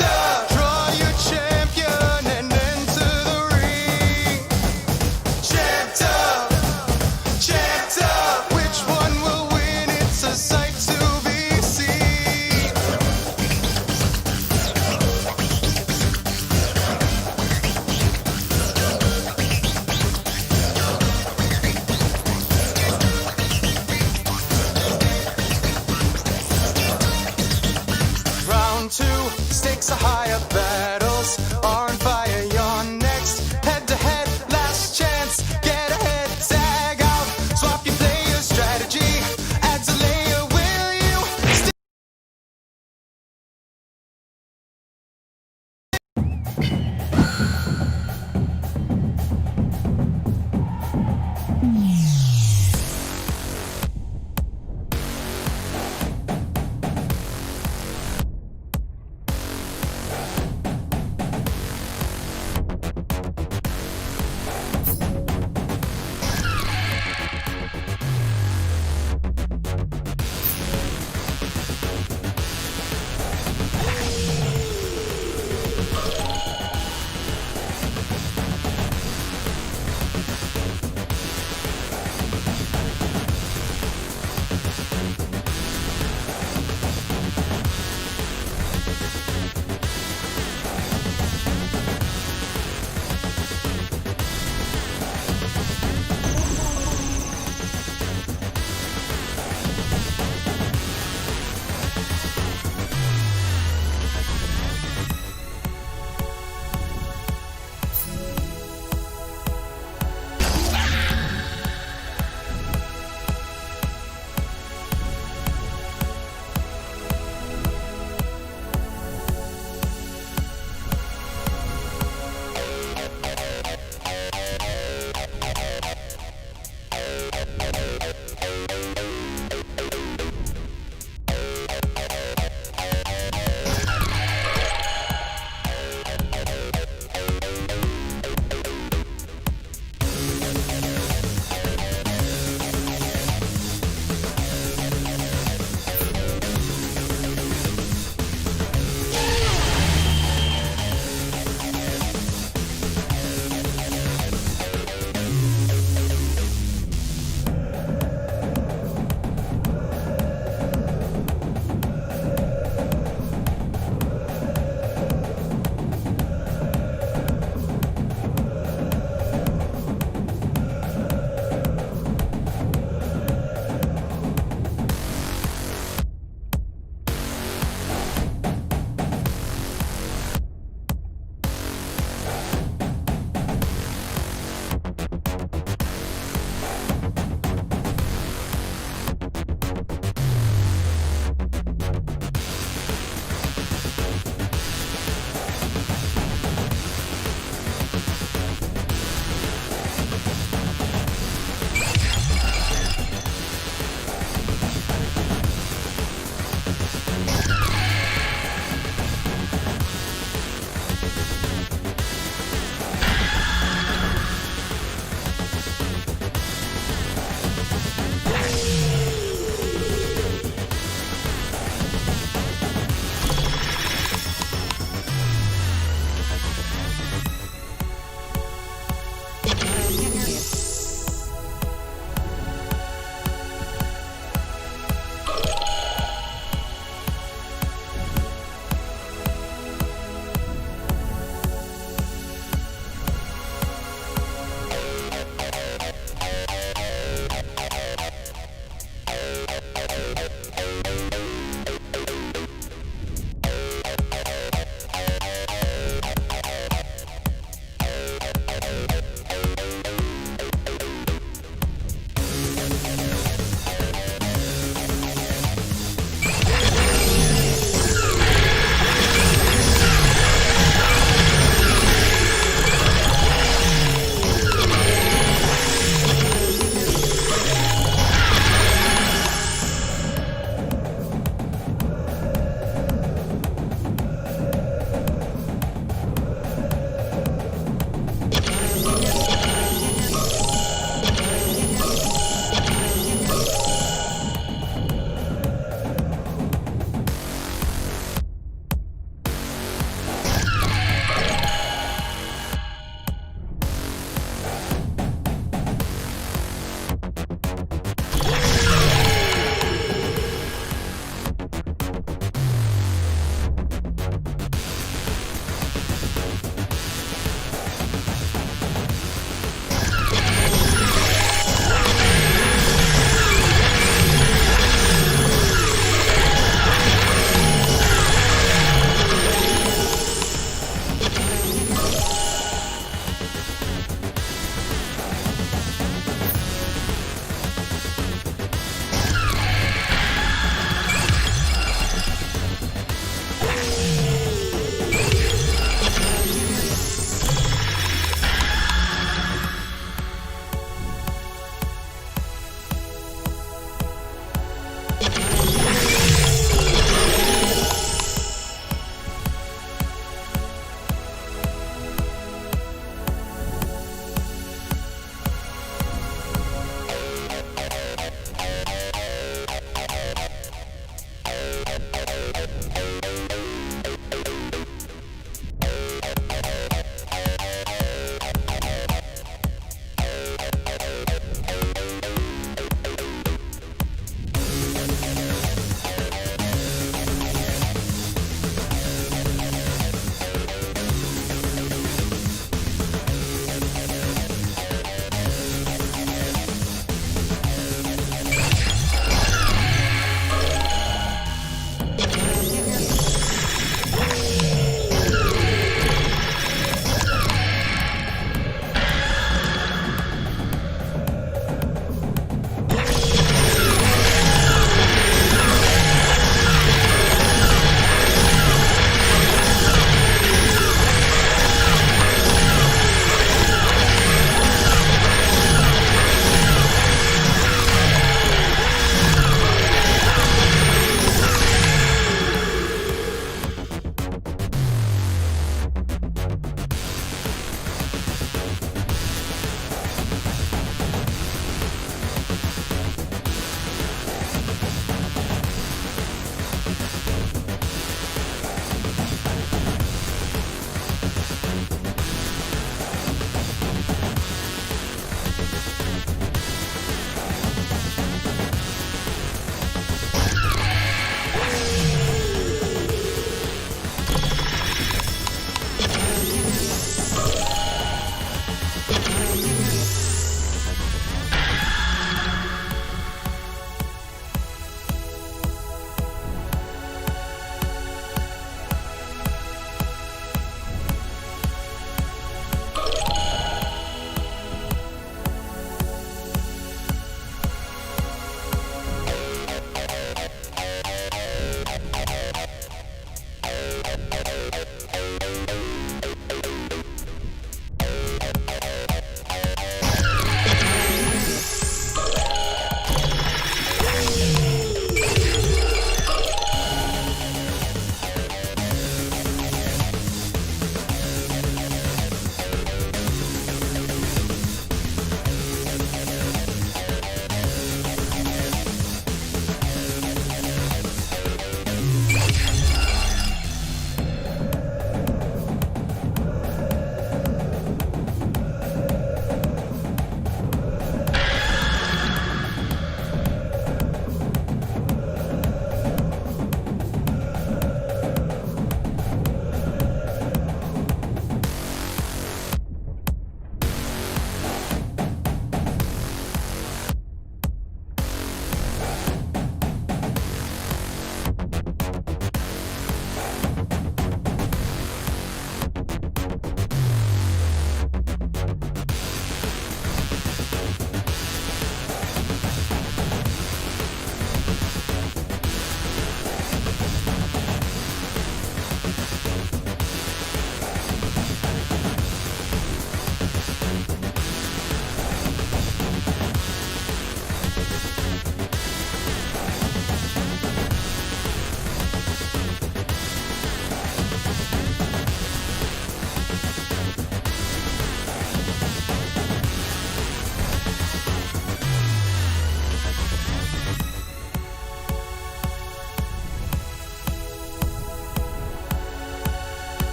up, draw your champion and enter the ring. Champed up, which one will win? It's a sight to be seen. Round two, stakes are higher, battles are on fire. You're next, head to head, last chance. Get ahead, tag out, swap your player strategy.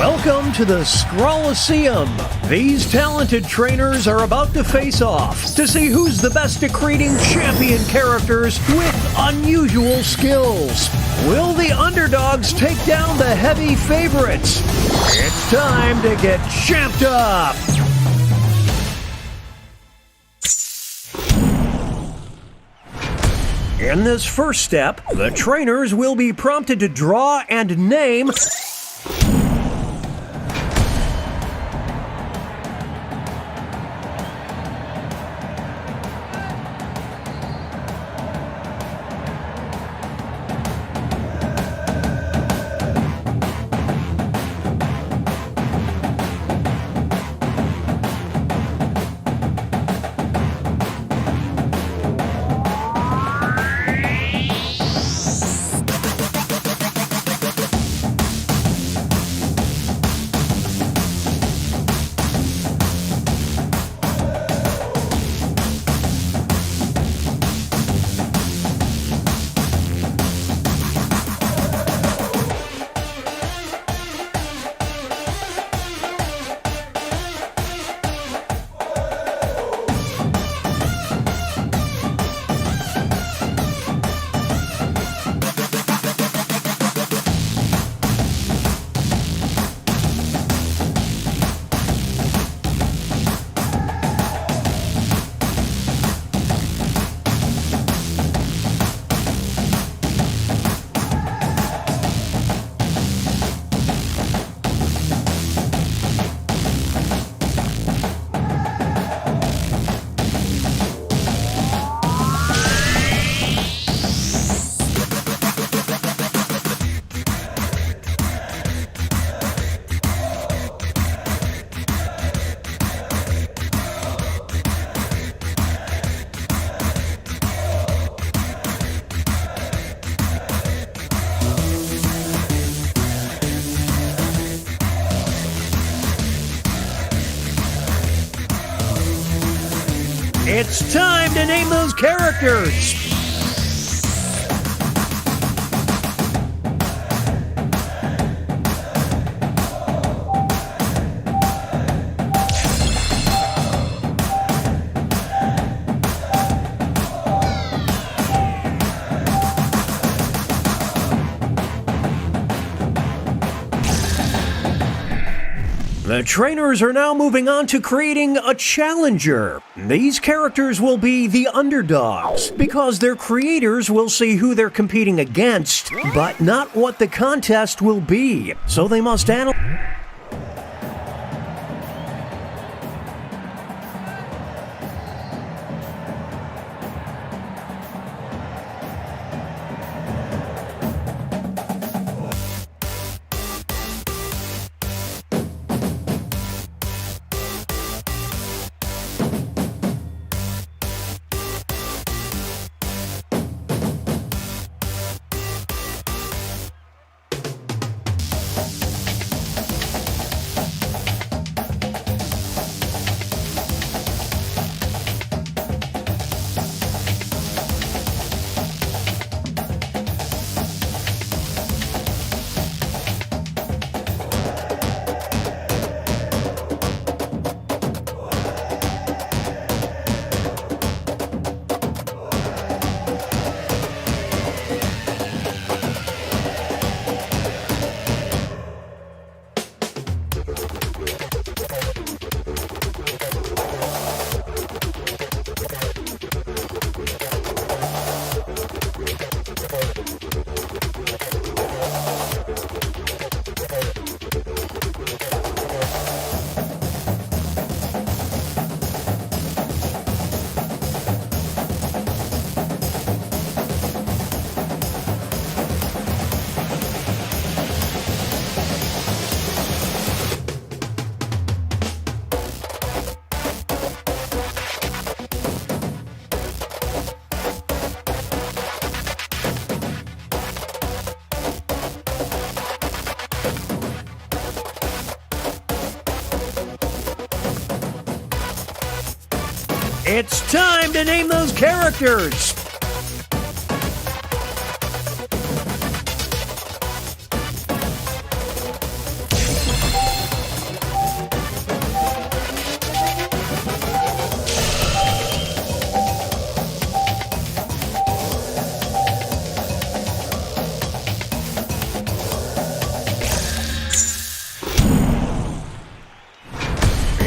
Welcome to the Scrolliseum. These talented trainers are about to face off to see who's the best at creating champion characters with unusual skills. Will the underdogs take down the heavy favorites? It's time to get champed up. In this first step, the trainers will be prompted to draw and name It's time to name those characters! The trainers are now moving on to creating a challenger. These characters will be the underdogs because their creators will see who they're competing against, but not what the contest will be. So they must analyze. It's time to name those characters!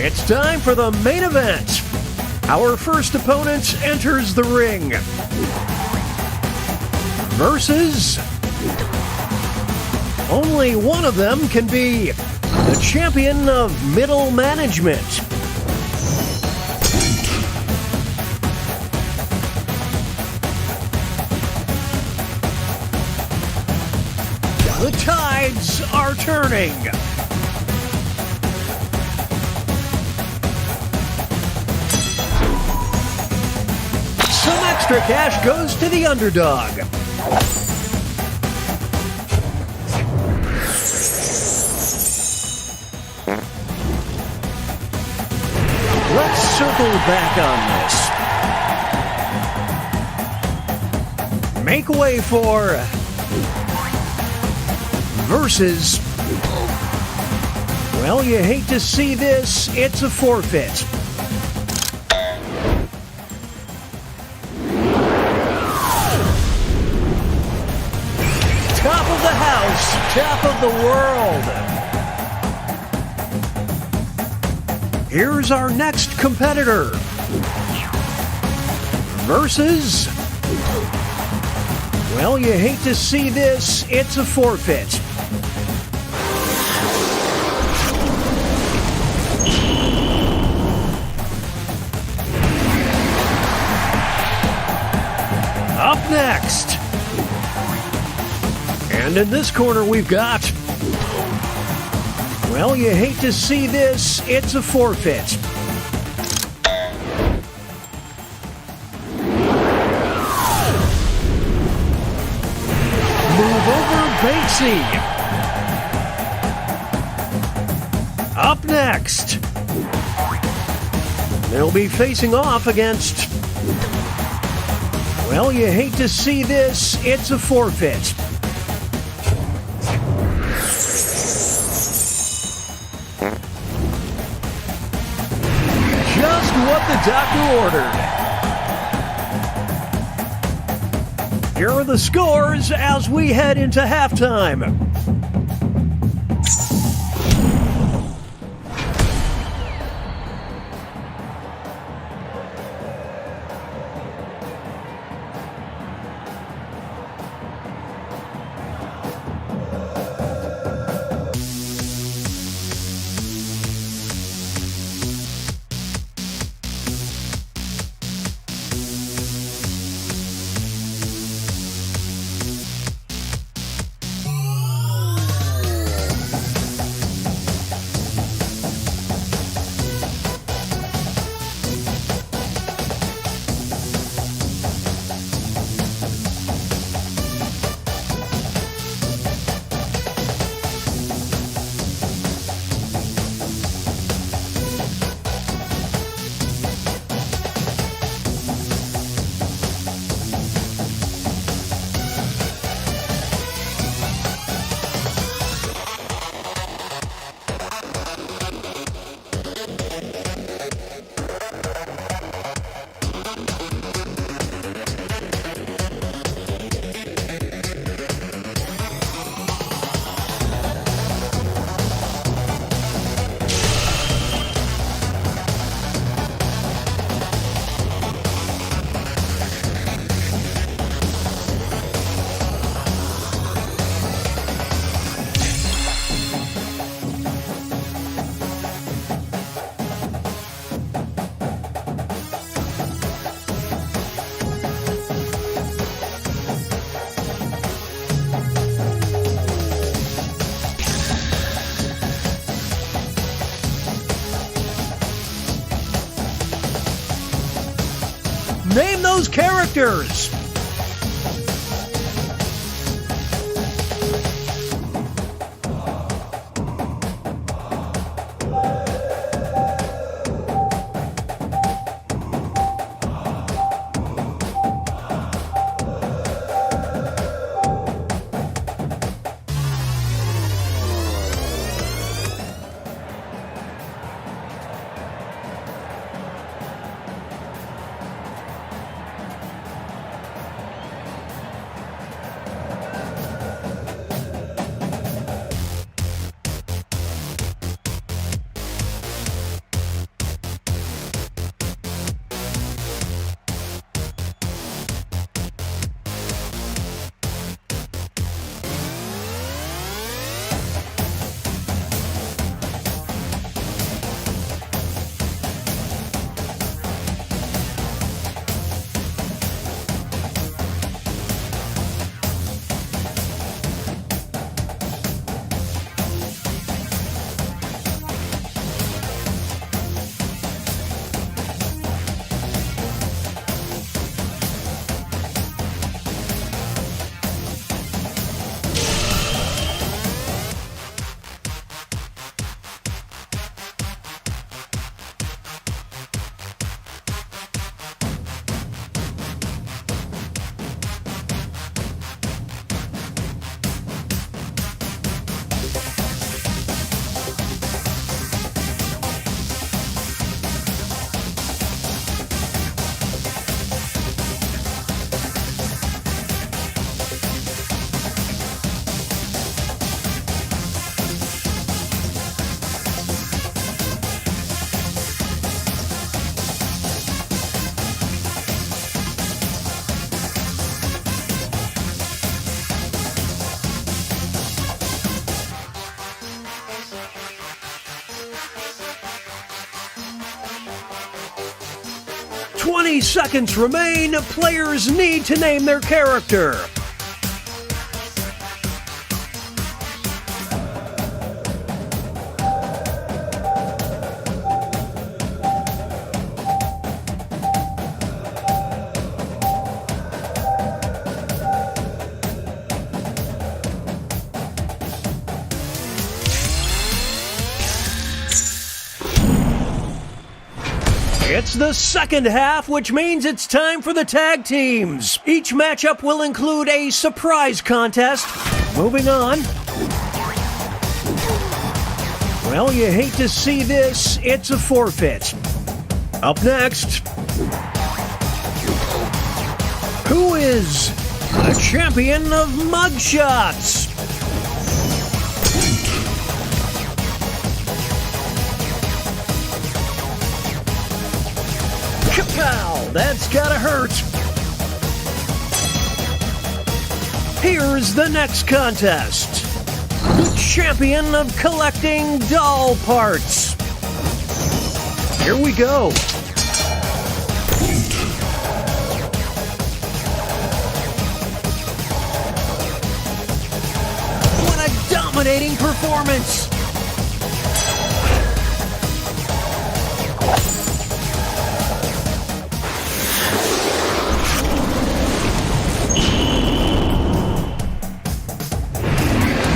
It's time for the main event. Our first opponent enters the ring. Versus... only one of them can be the champion of middle management. The tides are turning. Some extra cash goes to the underdog. Let's circle back on this. Make way for Versus. Well, you hate to see this. It's a forfeit. Top of the house, top of the world. Here's our next competitor. Versus. Well, you hate to see this. It's a forfeit. Up next. And in this corner we've got... well, you hate to see this. It's a forfeit. Move over, Batesy. Up next. They'll be facing off against... well, you hate to see this. It's a forfeit. Just what the doctor ordered. Here are the scores as we head into halftime. Name those characters! 20 seconds remain. Players need to name their character. It's the second half, which means it's time for the tag teams. Each matchup will include a surprise contest. Moving on. Well, you hate to see this. It's a forfeit. Up next. Who is the champion of mugshots? Kapow! That's gotta hurt. Here's the next contest. The champion of collecting doll parts. Here we go. What a dominating performance.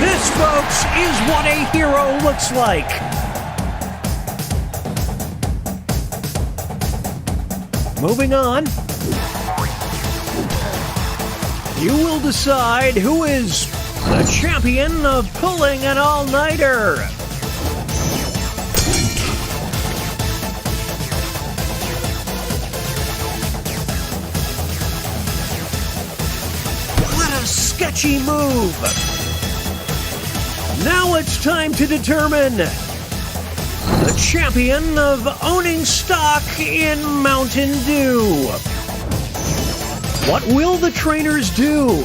This, folks, is what a hero looks like. Moving on. You will decide who is the champion of pulling an all-nighter. What a sketchy move. Now it's time to determine the champion of owning stock in Mountain Dew. What will the trainers do?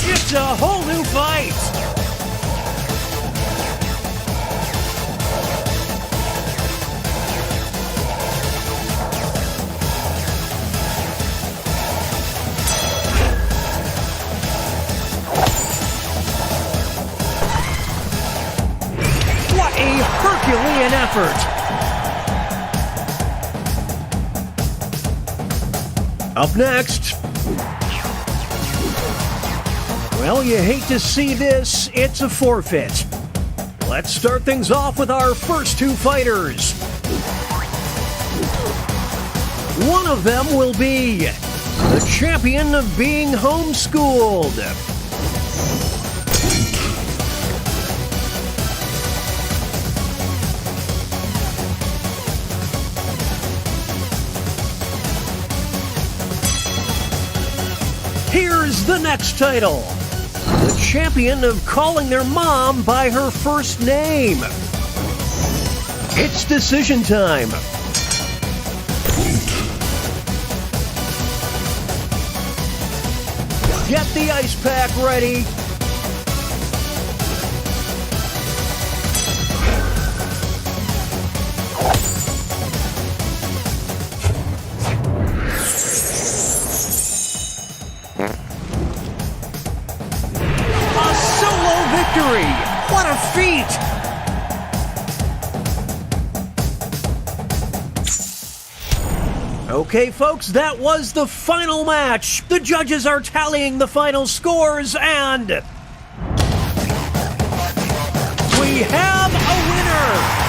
It's a whole new fight. Herculean effort. Up next. Well, you hate to see this. It's a forfeit. Let's start things off with our first two fighters. One of them will be the champion of being homeschooled. Here's the next title. The champion of calling their mom by her first name. It's decision time. Get the ice pack ready. Victory! What a feat! Okay, folks, that was the final match. The judges are tallying the final scores, and we have a winner!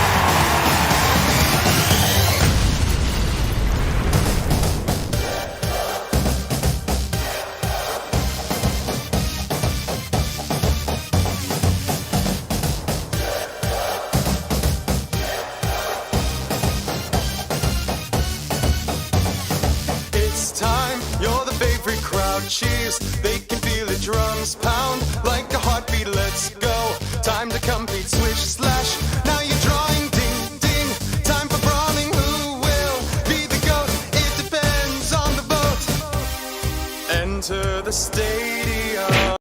Cheers, they can feel the drums pound like a heartbeat. Let's go, time to compete, swish, slash. Now you're drawing, ding, ding. Time for brawling, who will be the GOAT? It depends on the vote. Enter the stadium.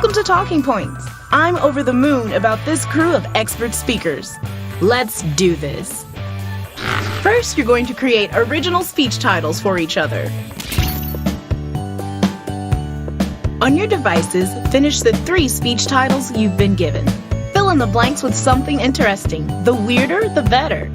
Welcome to Talking Points. I'm over the moon about this crew of expert speakers. Let's do this. First, you're going to create original speech titles for each other. On your devices, finish the 3 speech titles you've been given. Fill in the blanks with something interesting. The weirder, the better.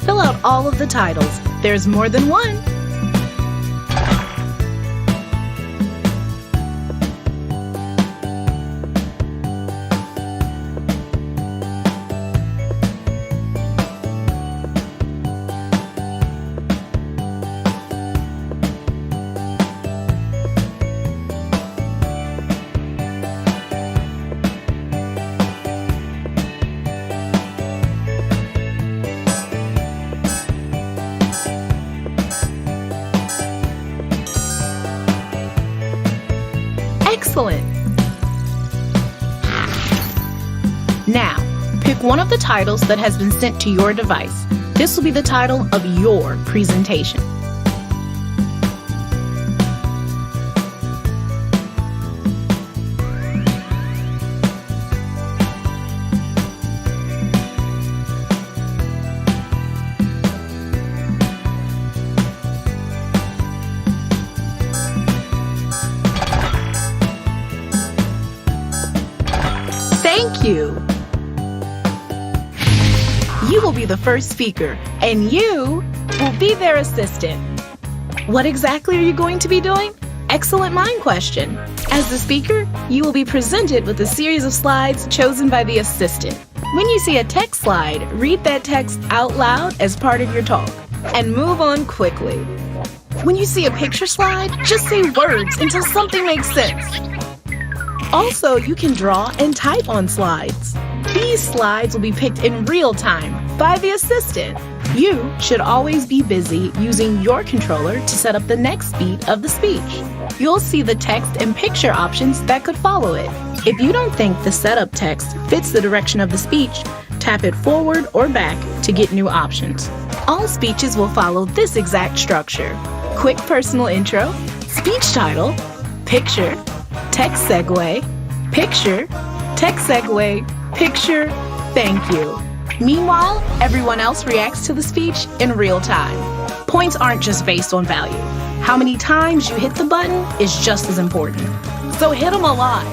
Fill out all of the titles. There's more than one. Excellent. Now, pick one of the titles that has been sent to your device. This will be the title of your presentation. Thank you. You will be the first speaker, and you will be their assistant. What exactly are you going to be doing? Excellent mind question. As the speaker, you will be presented with a series of slides chosen by the assistant. When you see a text slide, read that text out loud as part of your talk, and move on quickly. When you see a picture slide, just say words until something makes sense. Also, you can draw and type on slides. These slides will be picked in real time by the assistant. You should always be busy using your controller to set up the next beat of the speech. You'll see the text and picture options that could follow it. If you don't think the setup text fits the direction of the speech, tap it forward or back to get new options. All speeches will follow this exact structure. Quick personal intro, speech title, picture, text segue, picture, text segue, picture, thank you. Meanwhile, everyone else reacts to the speech in real time. Points aren't just based on value. How many times you hit the button is just as important. So hit them a lot.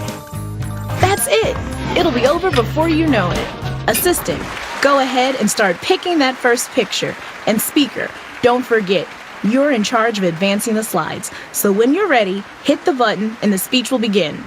That's it. It'll be over before you know it. Assistant, go ahead and start picking that first picture. And speaker, don't forget, you're in charge of advancing the slides. So when you're ready, hit the button and the speech will begin.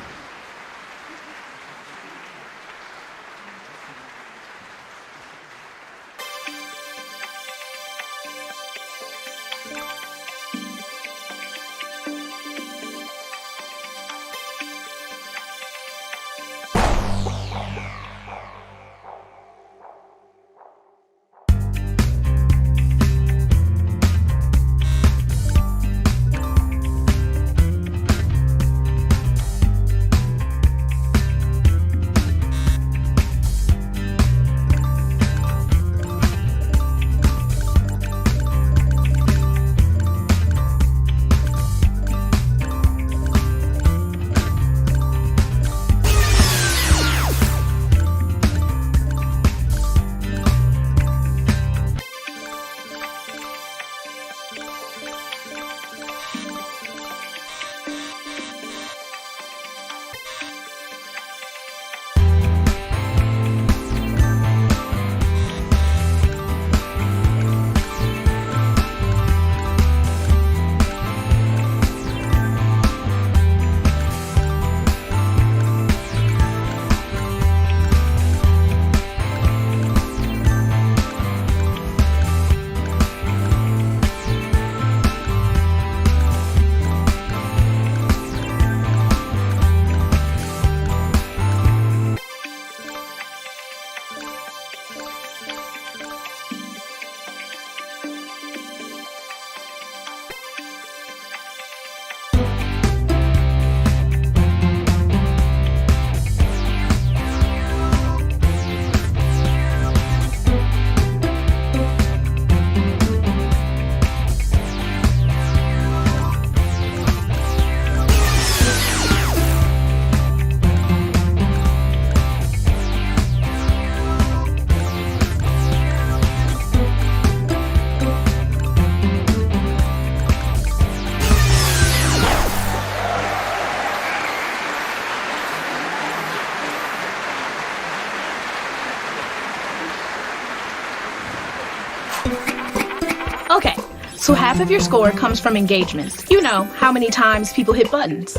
Okay, so half of your score comes from engagements. You know, how many times people hit buttons.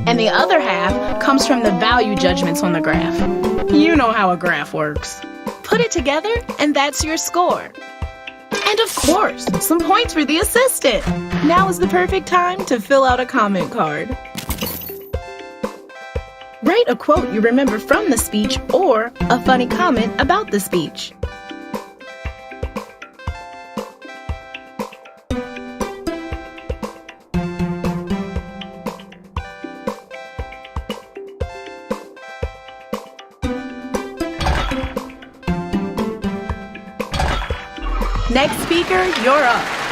And the other half comes from the value judgments on the graph. You know how a graph works. Put it together, and that's your score. And of course, some points for the assistant. Now is the perfect time to fill out a comment card. Write a quote you remember from the speech or a funny comment about the speech. Next speaker, you're up.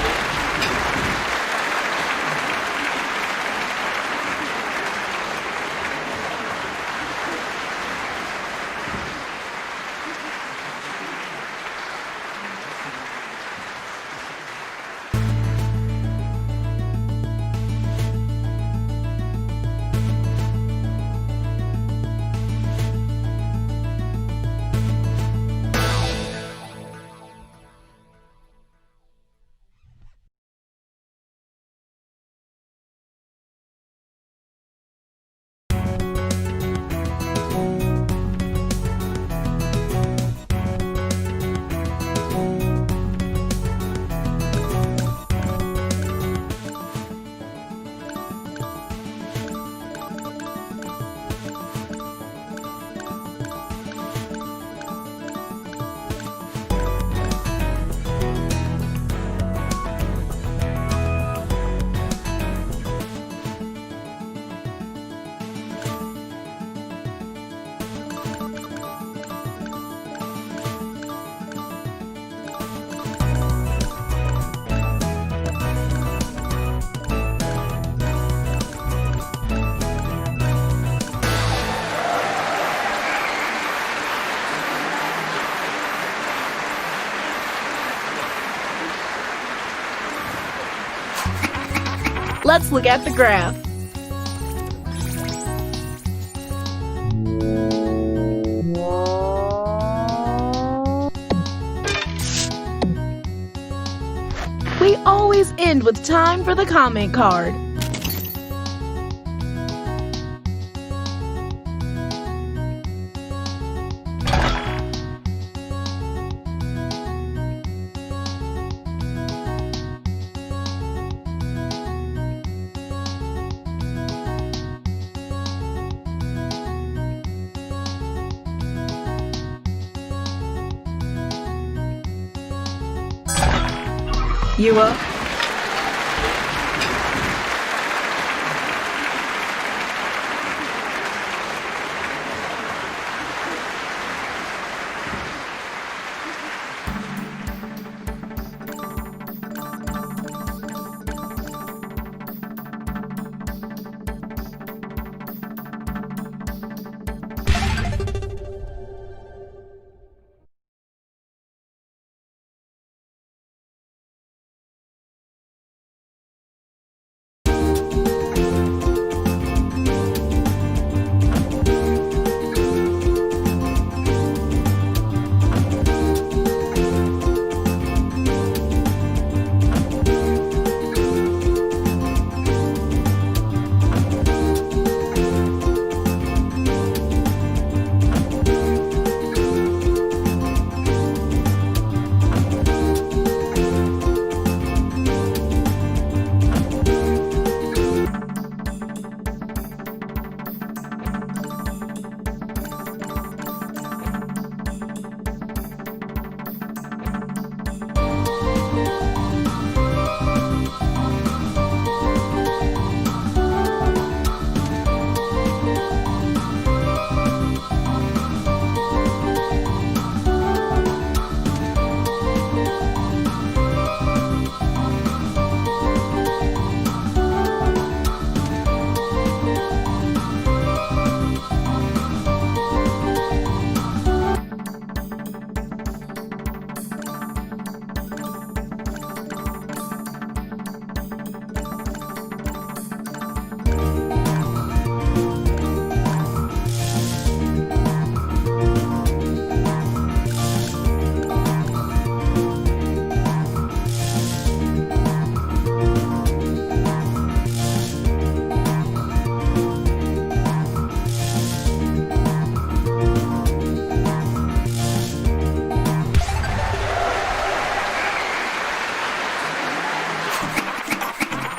Let's look at the graph. We always end with time for the comment card. You up?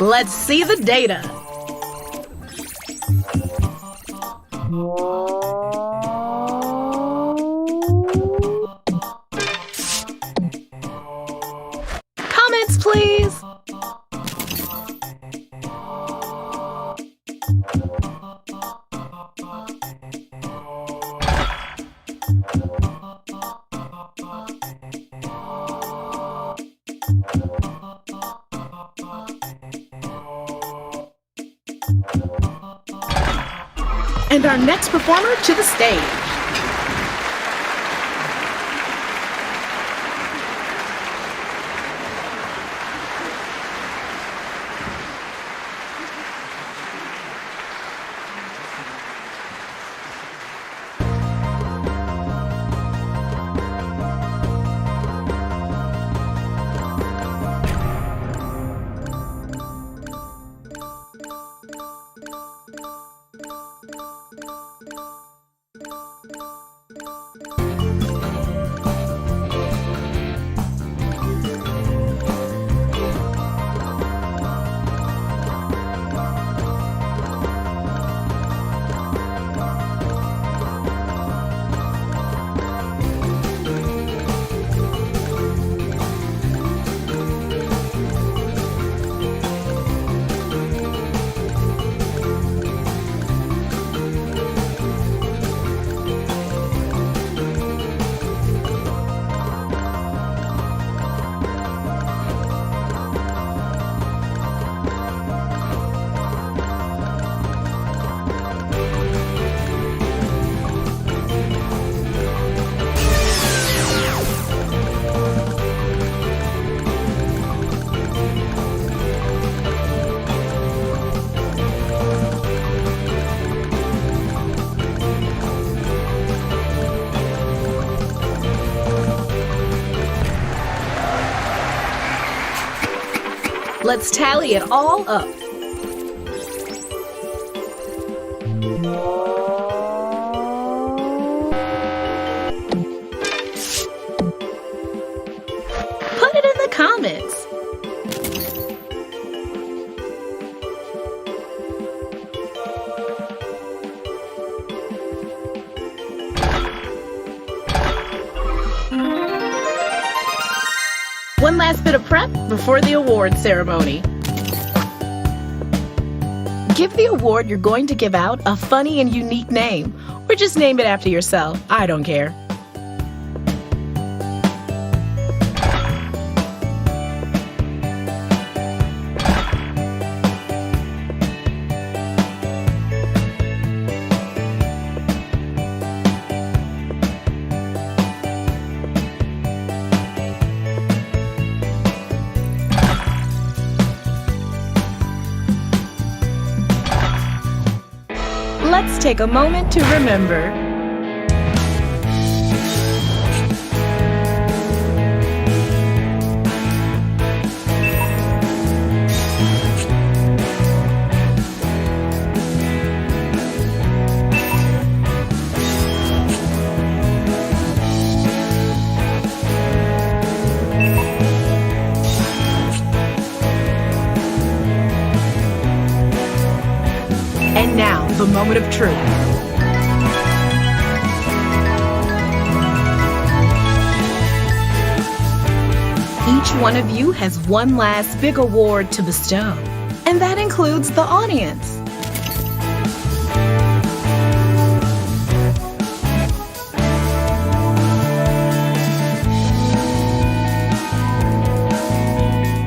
Let's see the data. Comments, please. And our next performer to the stage. Let's tally it all up. Put it in the comments. One last bit of prep before the award ceremony. Give the award you're going to give out a funny and unique name, or just name it after yourself. I don't care. Let's take a moment to remember. And now, the moment of truth. Each one of you has one last big award to bestow, and that includes the audience.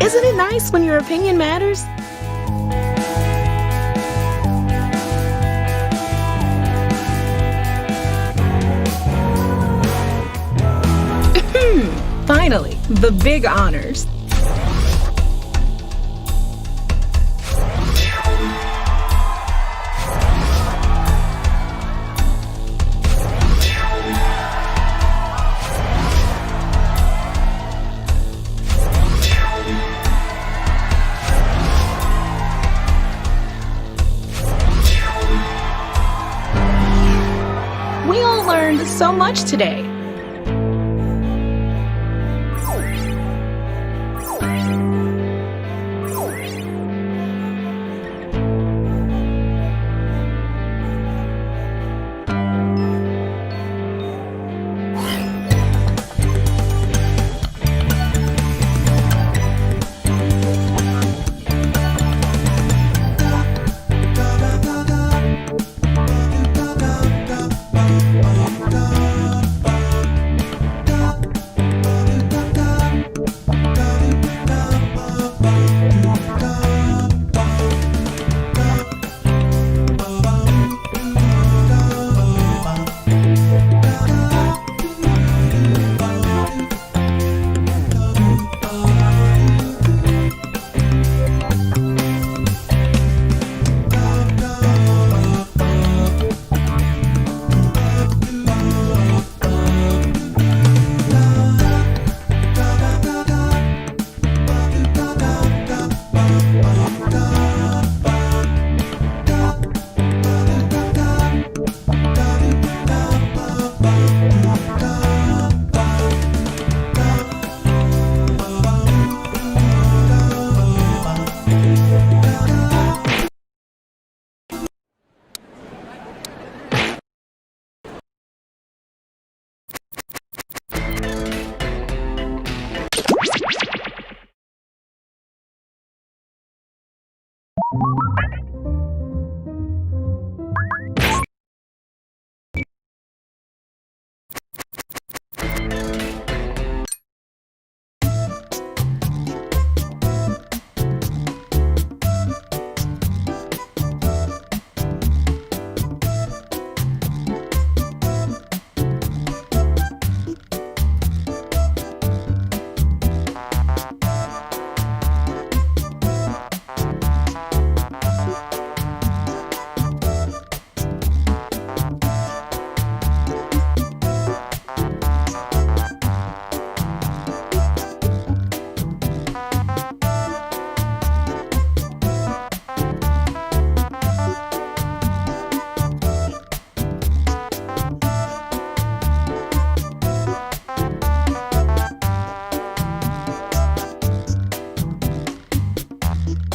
Isn't it nice when your opinion matters? Finally, the big honors. We all learned so much today.